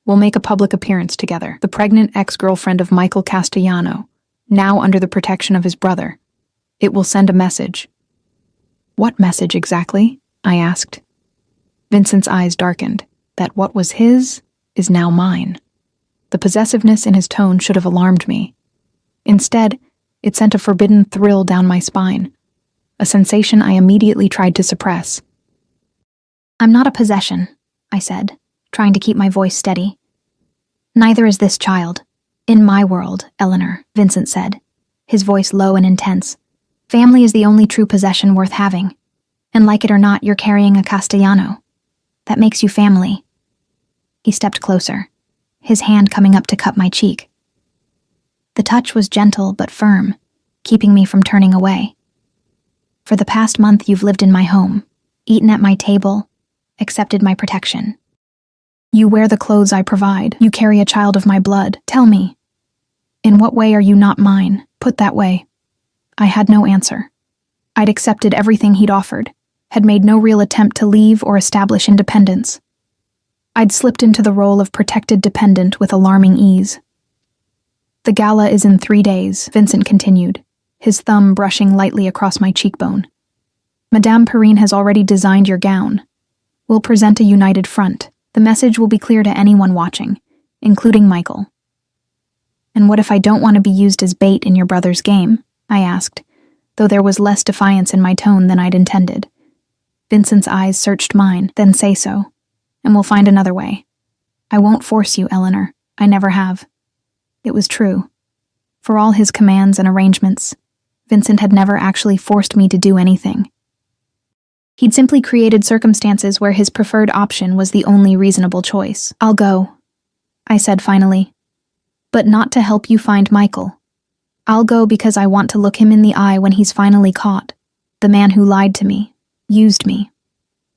Speaker 1: We'll make a public appearance together, the pregnant ex-girlfriend of Michael Castellano, now under the protection of his brother. It will send a message. What message exactly? I asked. Vincent's eyes darkened. That what was his is now mine. The possessiveness in his tone should have alarmed me. Instead, it sent a forbidden thrill down my spine, a sensation I immediately tried to suppress. I'm not a possession, I said, trying to keep my voice steady. Neither is this child. In my world, Eleanor, Vincent said, his voice low and intense. Family is the only true possession worth having. And like it or not, you're carrying a Castellano. That makes you family. He stepped closer, his hand coming up to cup my cheek. The touch was gentle but firm, keeping me from turning away. For the past month you've lived in my home, eaten at my table, accepted my protection. You wear the clothes I provide. You carry a child of my blood. Tell me, in what way are you not mine? Put that way. I had no answer. I'd accepted everything he'd offered, had made no real attempt to leave or establish independence. I'd slipped into the role of protected dependent with alarming ease. The gala is in 3 days, Vincent continued, his thumb brushing lightly across my cheekbone. Madame Perrine has already designed your gown. We'll present a united front, The message will be clear to anyone watching, including Michael. And what if I don't want to be used as bait in your brother's game? I asked, though there was less defiance in my tone than I'd intended. Vincent's eyes searched mine. Then say so, and we'll find another way. I won't force you, Eleanor. I never have. It was true. For all his commands and arrangements, Vincent had never actually forced me to do anything. He'd simply created circumstances where his preferred option was the only reasonable choice. I'll go, I said finally. But not to help you find Michael. I'll go because I want to look him in the eye when he's finally caught. The man who lied to me, used me,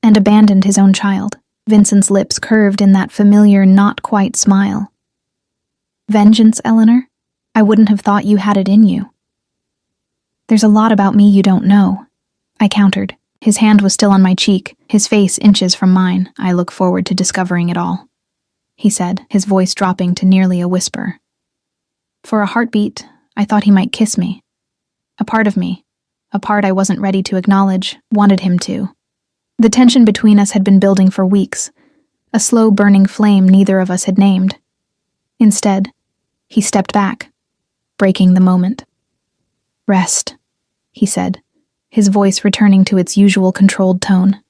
Speaker 1: and abandoned his own child. Vincent's lips curved in that familiar, not-quite smile. Vengeance, Eleanor? I wouldn't have thought you had it in you. There's a lot about me you don't know, I countered. His hand was still on my cheek, his face inches from mine. I look forward to discovering it all, he said, his voice dropping to nearly a whisper. For a heartbeat, I thought he might kiss me. A part of me, a part I wasn't ready to acknowledge, wanted him to. The tension between us had been building for weeks, a slow burning flame neither of us had named. Instead, he stepped back, breaking the moment. Rest, he said, his voice returning to its usual controlled tone.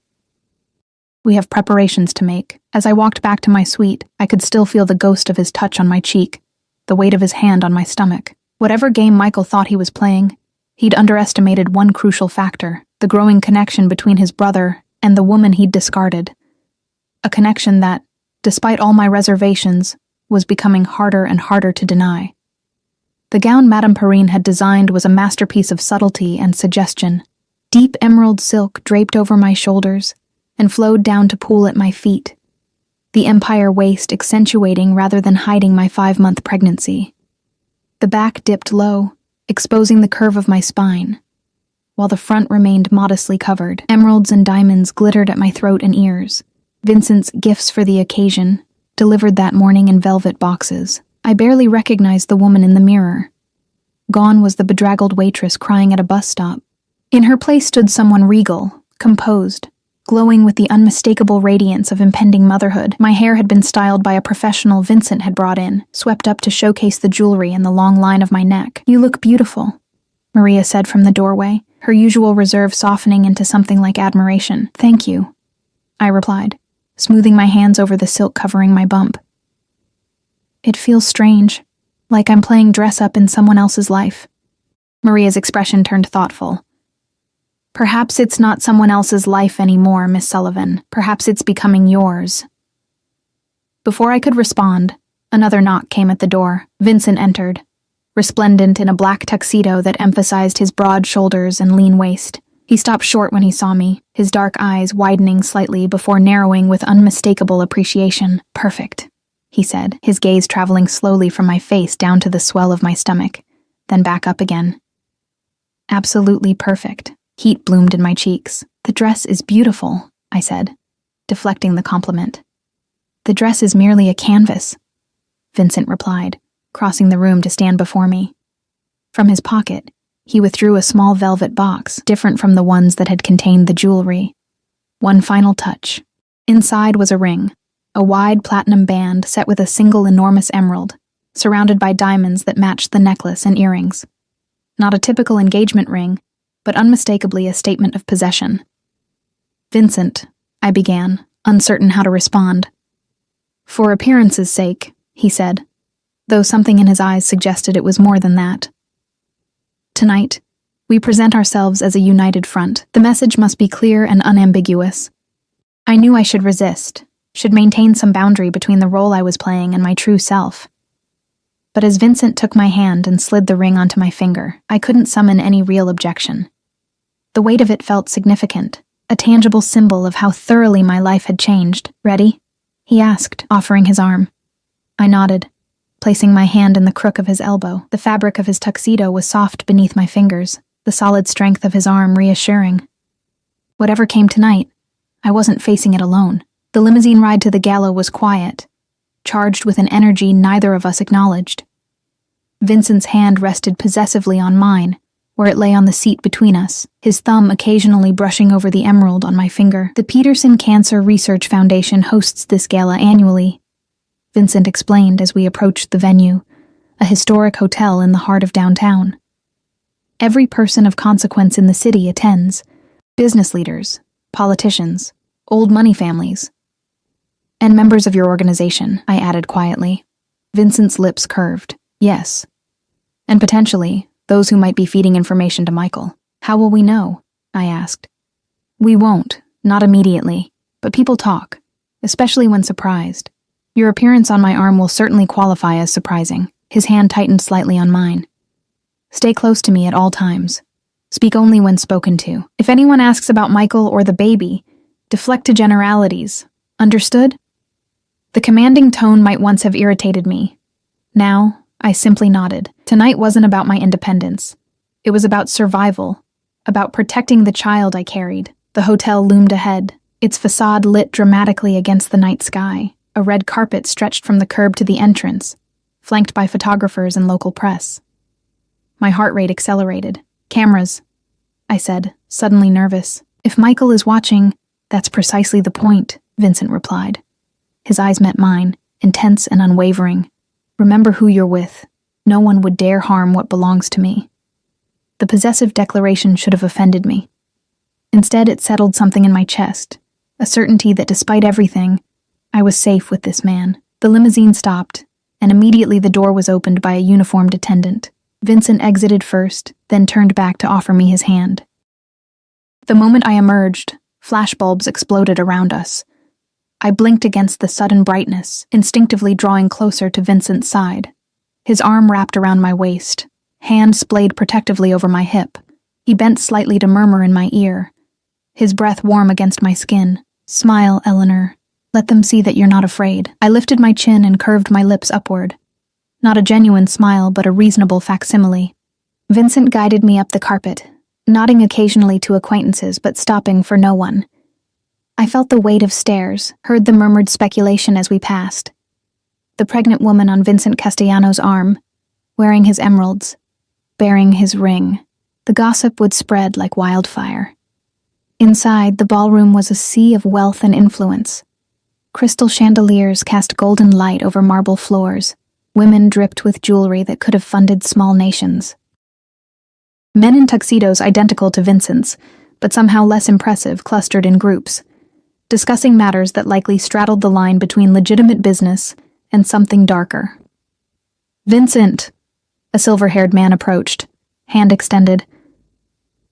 Speaker 1: We have preparations to make. As I walked back to my suite, I could still feel the ghost of his touch on my cheek, the weight of his hand on my stomach. Whatever game Michael thought he was playing, he'd underestimated one crucial factor, the growing connection between his brother and the woman he'd discarded. A connection that, despite all my reservations, was becoming harder and harder to deny. The gown Madame Perrine had designed was a masterpiece of subtlety and suggestion. Deep emerald silk draped over my shoulders and flowed down to pool at my feet, the empire waist accentuating rather than hiding my 5-month pregnancy. The back dipped low, exposing the curve of my spine, while the front remained modestly covered. Emeralds and diamonds glittered at my throat and ears. Vincent's gifts for the occasion, delivered that morning in velvet boxes. I barely recognized the woman in the mirror. Gone was the bedraggled waitress crying at a bus stop. In her place stood someone regal, composed, glowing with the unmistakable radiance of impending motherhood. My hair had been styled by a professional Vincent had brought in, swept up to showcase the jewelry and the long line of my neck. You look beautiful, Maria said from the doorway, her usual reserve softening into something like admiration. Thank you, I replied, smoothing my hands over the silk covering my bump. It feels strange, like I'm playing dress-up in someone else's life. Maria's expression turned thoughtful. Perhaps it's not someone else's life anymore, Miss Sullivan. Perhaps it's becoming yours. Before I could respond, another knock came at the door. Vincent entered, resplendent in a black tuxedo that emphasized his broad shoulders and lean waist. He stopped short when he saw me, his dark eyes widening slightly before narrowing with unmistakable appreciation. Perfect, he said, his gaze traveling slowly from my face down to the swell of my stomach, then back up again. Absolutely perfect. Heat bloomed in my cheeks. The dress is beautiful, I said, deflecting the compliment. The dress is merely a canvas, Vincent replied, crossing the room to stand before me. From his pocket, he withdrew a small velvet box, different from the ones that had contained the jewelry. One final touch. Inside was a ring, a wide platinum band set with a single enormous emerald, surrounded by diamonds that matched the necklace and earrings. Not a typical engagement ring, but unmistakably a statement of possession. Vincent, I began, uncertain how to respond. For appearance's sake, he said, though something in his eyes suggested it was more than that. Tonight, we present ourselves as a united front. The message must be clear and unambiguous. I knew I should resist, should maintain some boundary between the role I was playing and my true self. But as Vincent took my hand and slid the ring onto my finger, I couldn't summon any real objection. The weight of it felt significant, a tangible symbol of how thoroughly my life had changed. Ready? He asked, offering his arm. I nodded, placing my hand in the crook of his elbow. The fabric of his tuxedo was soft beneath my fingers, the solid strength of his arm reassuring. Whatever came tonight, I wasn't facing it alone. The limousine ride to the gala was quiet, charged with an energy neither of us acknowledged. Vincent's hand rested possessively on mine, where it lay on the seat between us, his thumb occasionally brushing over the emerald on my finger. The Peterson Cancer Research Foundation hosts this gala annually, Vincent explained as we approached the venue, a historic hotel in the heart of downtown. Every person of consequence in the city attends: business leaders, politicians, old money families, and members of your organization, I added quietly. Vincent's lips curved. Yes. And potentially, those who might be feeding information to Michael. How will we know? I asked. We won't, not immediately, but people talk, especially when surprised. Your appearance on my arm will certainly qualify as surprising. His hand tightened slightly on mine. Stay close to me at all times. Speak only when spoken to. If anyone asks about Michael or the baby, deflect to generalities. Understood? The commanding tone might once have irritated me. Now, I simply nodded. Tonight wasn't about my independence. It was about survival, about protecting the child I carried. The hotel loomed ahead, its facade lit dramatically against the night sky. A red carpet stretched from the curb to the entrance, flanked by photographers and local press. My heart rate accelerated. Cameras, I said, suddenly nervous. If Michael is watching, that's precisely the point, Vincent replied. His eyes met mine, intense and unwavering. Remember who you're with. No one would dare harm what belongs to me. The possessive declaration should have offended me. Instead, it settled something in my chest, a certainty that despite everything, I was safe with this man. The limousine stopped, and immediately the door was opened by a uniformed attendant. Vincent exited first, then turned back to offer me his hand. The moment I emerged, flashbulbs exploded around us. I blinked against the sudden brightness, instinctively drawing closer to Vincent's side. His arm wrapped around my waist, hand splayed protectively over my hip. He bent slightly to murmur in my ear, his breath warm against my skin. Smile, Eleanor. Let them see that you're not afraid. I lifted my chin and curved my lips upward. Not a genuine smile, but a reasonable facsimile. Vincent guided me up the carpet, nodding occasionally to acquaintances but stopping for no one. I felt the weight of stares, heard the murmured speculation as we passed. The pregnant woman on Vincent Castellano's arm, wearing his emeralds, bearing his ring. The gossip would spread like wildfire. Inside, the ballroom was a sea of wealth and influence. Crystal chandeliers cast golden light over marble floors. Women dripped with jewelry that could have funded small nations. Men in tuxedos identical to Vincent's, but somehow less impressive, clustered in groups, discussing matters that likely straddled the line between legitimate business and something darker. Vincent, a silver-haired man approached, hand extended.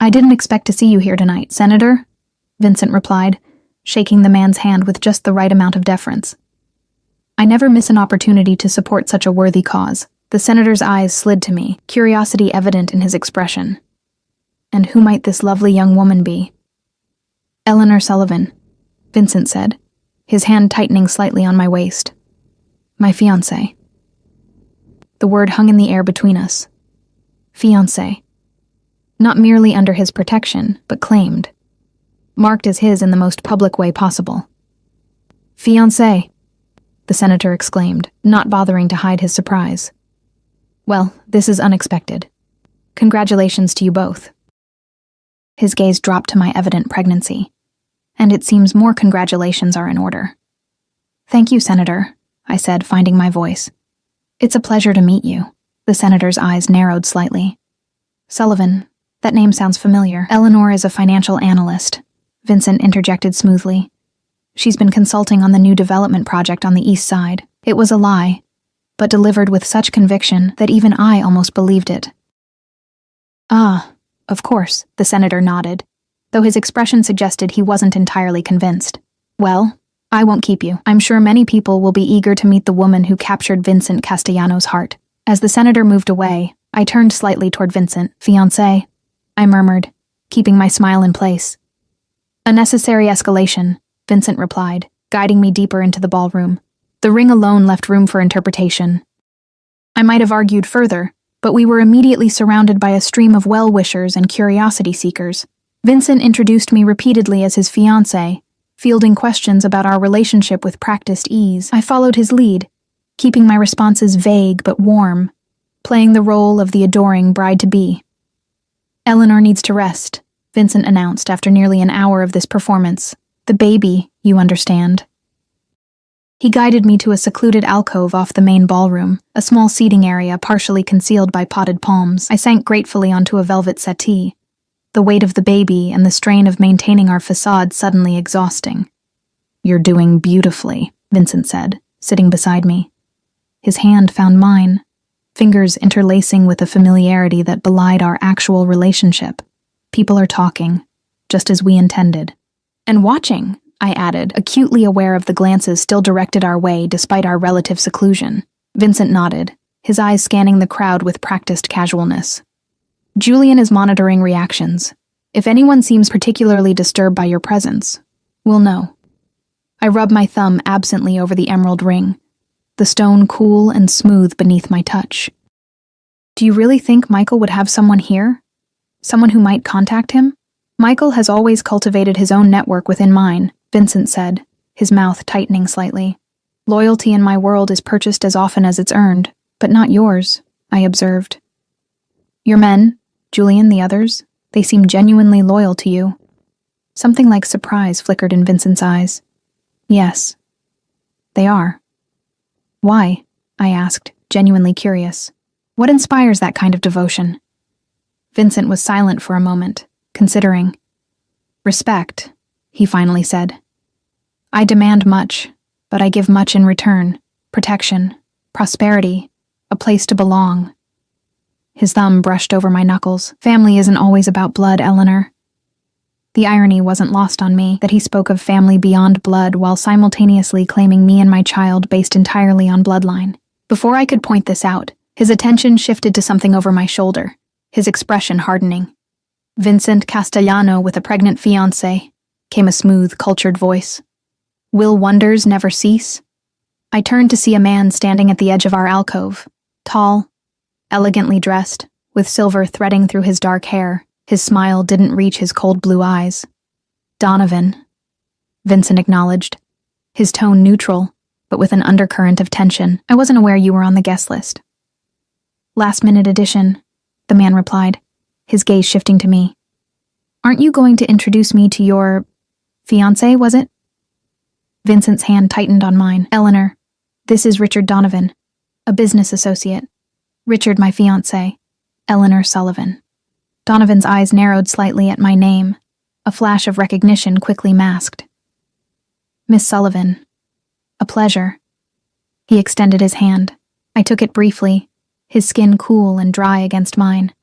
Speaker 1: I didn't expect to see you here tonight, Senator, Vincent replied, shaking the man's hand with just the right amount of deference. I never miss an opportunity to support such a worthy cause. The senator's eyes slid to me, curiosity evident in his expression. And who might this lovely young woman be? Eleanor Sullivan, Vincent said, his hand tightening slightly on my waist. My fiancé. The word hung in the air between us. Fiancé. Not merely under his protection, but claimed. Marked as his in the most public way possible. Fiancé, the senator exclaimed, not bothering to hide his surprise. Well, this is unexpected. Congratulations to you both. His gaze dropped to my evident pregnancy. And it seems more congratulations are in order. Thank you, Senator, I said, finding my voice. It's a pleasure to meet you. The senator's eyes narrowed slightly. Sullivan, that name sounds familiar. Eleanor is a financial analyst, Vincent interjected smoothly. She's been consulting on the new development project on the east side. It was a lie, but delivered with such conviction that even I almost believed it. Ah, of course, the senator nodded, though his expression suggested he wasn't entirely convinced. Well, I won't keep you. I'm sure many people will be eager to meet the woman who captured Vincent Castellano's heart. As the senator moved away, I turned slightly toward Vincent. Fiancé, I murmured, keeping my smile in place. A necessary escalation, Vincent replied, guiding me deeper into the ballroom. The ring alone left room for interpretation. I might have argued further, but we were immediately surrounded by a stream of well-wishers and curiosity seekers. Vincent introduced me repeatedly as his fiancé, fielding questions about our relationship with practiced ease. I followed his lead, keeping my responses vague but warm, playing the role of the adoring bride-to-be. Eleanor needs to rest, Vincent announced after nearly an hour of this performance. The baby, you understand. He guided me to a secluded alcove off the main ballroom, a small seating area partially concealed by potted palms. I sank gratefully onto a velvet settee, the weight of the baby and the strain of maintaining our facade suddenly exhausting. You're doing beautifully, Vincent said, sitting beside me. His hand found mine, fingers interlacing with a familiarity that belied our actual relationship. People are talking, just as we intended. And watching, I added, acutely aware of the glances still directed our way despite our relative seclusion. Vincent nodded, his eyes scanning the crowd with practiced casualness. Julian is monitoring reactions. If anyone seems particularly disturbed by your presence, we'll know. I rubbed my thumb absently over the emerald ring, the stone cool and smooth beneath my touch. Do you really think Michael would have someone here? Someone who might contact him? Michael has always cultivated his own network within mine, Vincent said, his mouth tightening slightly. Loyalty in my world is purchased as often as it's earned, but not yours, I observed. Your men, Julian, the others, they seem genuinely loyal to you. Something like surprise flickered in Vincent's eyes. Yes, they are. Why? I asked, genuinely curious. What inspires that kind of devotion? Vincent was silent for a moment, considering. Respect, he finally said. I demand much, but I give much in return. Protection, prosperity, a place to belong. His thumb brushed over my knuckles. Family isn't always about blood, Eleanor. The irony wasn't lost on me that he spoke of family beyond blood while simultaneously claiming me and my child based entirely on bloodline. Before I could point this out, his attention shifted to something over my shoulder, his expression hardening. Vincent Castellano with a pregnant fiancé, came a smooth, cultured voice. Will wonders never cease? I turned to see a man standing at the edge of our alcove, tall, elegantly dressed, with silver threading through his dark hair. His smile didn't reach his cold blue eyes. Donovan, Vincent acknowledged, his tone neutral, but with an undercurrent of tension. I wasn't aware you were on the guest list. Last-minute addition, the man replied, his gaze shifting to me. Aren't you going to introduce me to your fiancé, was it? Vincent's hand tightened on mine. Eleanor, this is Richard Donovan, a business associate. Richard, my fiancé. Eleanor Sullivan. Donovan's eyes narrowed slightly at my name, a flash of recognition quickly masked. Miss Sullivan. A pleasure. He extended his hand. I took it briefly, his skin cool and dry against mine.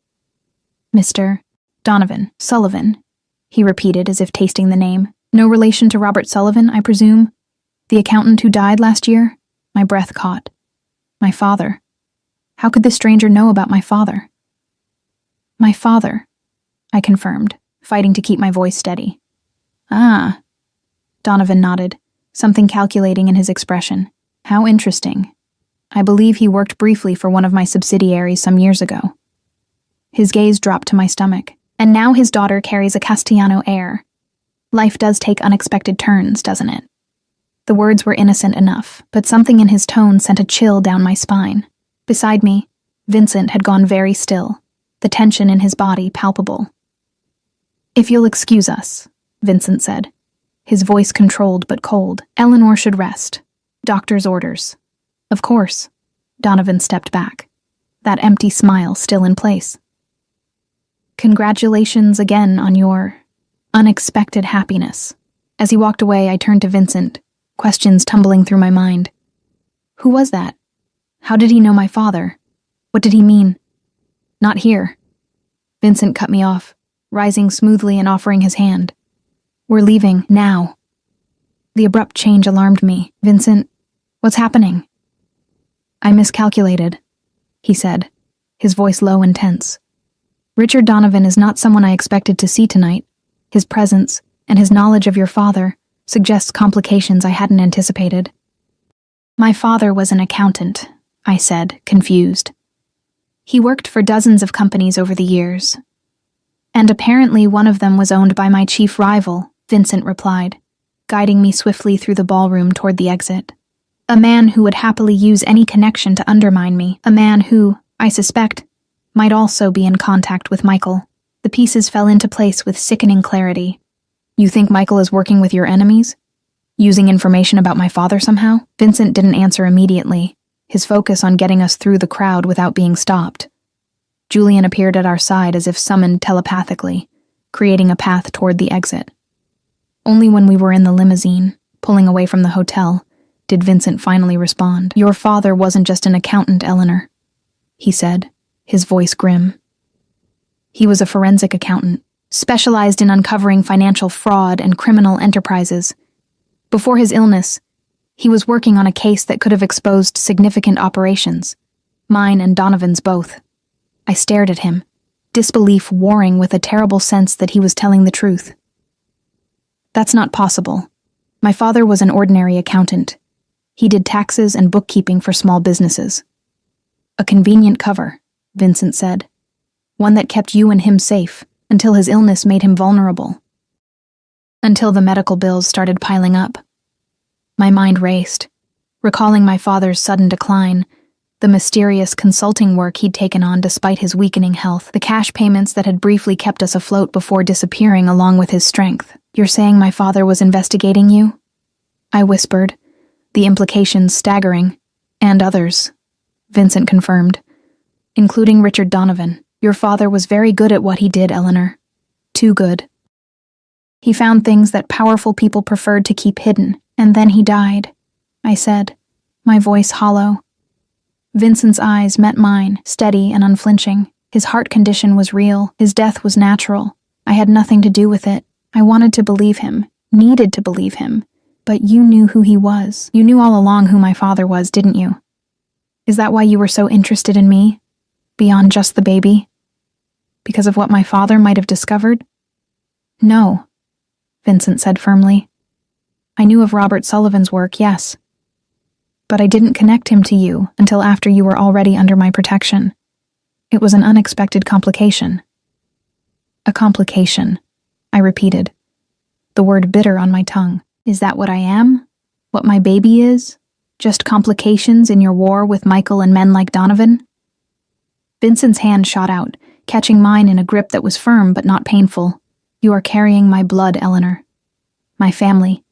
Speaker 1: Mr. Donovan Sullivan, he repeated as if tasting the name. No relation to Robert Sullivan, I presume? The accountant who died last year? My breath caught. My father. How could this stranger know about my father? My father, I confirmed, fighting to keep my voice steady. Ah. Donovan nodded, something calculating in his expression. How interesting. I believe he worked briefly for one of my subsidiaries some years ago. His gaze dropped to my stomach. And now his daughter carries a Castellano heir. Life does take unexpected turns, doesn't it? The words were innocent enough, but something in his tone sent a chill down my spine. Beside me, Vincent had gone very still, the tension in his body palpable. If you'll excuse us, Vincent said, his voice controlled but cold. Eleanor should rest. Doctor's orders. Of course. Donovan stepped back, that empty smile still in place. Congratulations again on your unexpected happiness. As he walked away, I turned to Vincent, questions tumbling through my mind. Who was that? How did he know my father? What did he mean? Not here. Vincent cut me off, rising smoothly and offering his hand. We're leaving, now. The abrupt change alarmed me. Vincent, what's happening? I miscalculated, he said, his voice low and tense. Richard Donovan is not someone I expected to see tonight. His presence, and his knowledge of your father, suggests complications I hadn't anticipated. My father was an accountant, I said, confused. He worked for dozens of companies over the years. And apparently one of them was owned by my chief rival, Vincent replied, guiding me swiftly through the ballroom toward the exit. A man who would happily use any connection to undermine me, a man who, I suspect, might also be in contact with Michael. The pieces fell into place with sickening clarity. You think Michael is working with your enemies? Using information about my father somehow? Vincent didn't answer immediately, his focus on getting us through the crowd without being stopped. Julian appeared at our side as if summoned telepathically, creating a path toward the exit. Only when we were in the limousine, pulling away from the hotel, did Vincent finally respond. Your father wasn't just an accountant, Eleanor, he said, his voice grim. He was a forensic accountant, specialized in uncovering financial fraud and criminal enterprises. Before his illness, he was working on a case that could have exposed significant operations, mine and Donovan's both. I stared at him, disbelief warring with a terrible sense that he was telling the truth. That's not possible. My father was an ordinary accountant. He did taxes and bookkeeping for small businesses. A convenient cover, Vincent said. One that kept you and him safe, until his illness made him vulnerable. Until the medical bills started piling up. My mind raced, recalling my father's sudden decline, the mysterious consulting work he'd taken on despite his weakening health, the cash payments that had briefly kept us afloat before disappearing along with his strength. You're saying my father was investigating you? I whispered, the implications staggering. And others, Vincent confirmed, including Richard Donovan. Your father was very good at what he did, Eleanor. Too good. He found things that powerful people preferred to keep hidden, and then he died, I said, my voice hollow. Vincent's eyes met mine, steady and unflinching. His heart condition was real. His death was natural. I had nothing to do with it. I wanted to believe him, needed to believe him. But you knew who he was. You knew all along who my father was, didn't you? Is that why you were so interested in me? Beyond just the baby? Because of what my father might have discovered? No, Vincent said firmly. I knew of Robert Sullivan's work, yes. But I didn't connect him to you until after you were already under my protection. It was an unexpected complication. A complication, I repeated, the word bitter on my tongue. Is that what I am? What my baby is? Just complications in your war with Michael and men like Donovan? Vincent's hand shot out, catching mine in a grip that was firm but not painful. You are carrying my blood, Eleanor. My family.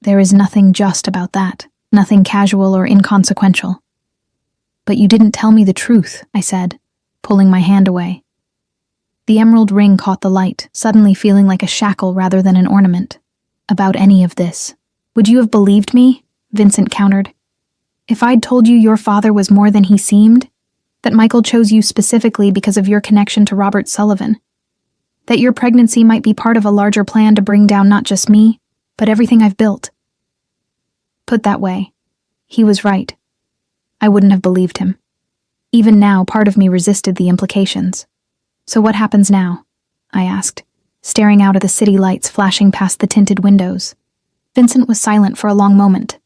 Speaker 1: There is nothing just about that. Nothing casual or inconsequential. But you didn't tell me the truth, I said, pulling my hand away. The emerald ring caught the light, suddenly feeling like a shackle rather than an ornament. About any of this. Would you have believed me? Vincent countered. If I'd told you your father was more than he seemed, that Michael chose you specifically because of your connection to Robert Sullivan, that your pregnancy might be part of a larger plan to bring down not just me, but everything I've built. Put that way, he was right. I wouldn't have believed him. Even now, part of me resisted the implications. So what happens now? I asked, staring out at the city lights flashing past the tinted windows. Vincent was silent for a long moment.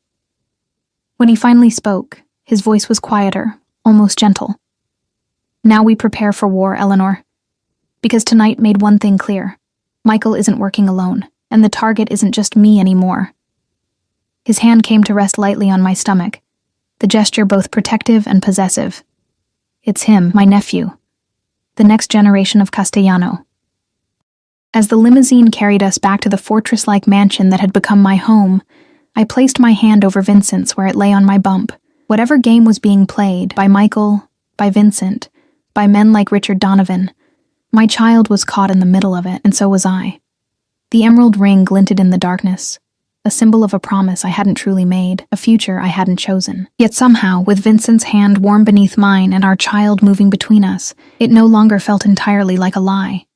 Speaker 1: When he finally spoke, his voice was quieter, almost gentle. Now we prepare for war, Eleanor. Because tonight made one thing clear. Michael isn't working alone, and the target isn't just me anymore. His hand came to rest lightly on my stomach, the gesture both protective and possessive. It's him, my nephew, the next generation of Castellano. As the limousine carried us back to the fortress-like mansion that had become my home, I placed my hand over Vincent's where it lay on my bump. Whatever game was being played, by Michael, by Vincent, by men like Richard Donovan, my child was caught in the middle of it, and so was I. The emerald ring glinted in the darkness, a symbol of a promise I hadn't truly made, a future I hadn't chosen. Yet somehow, with Vincent's hand warm beneath mine and our child moving between us, it no longer felt entirely like a lie.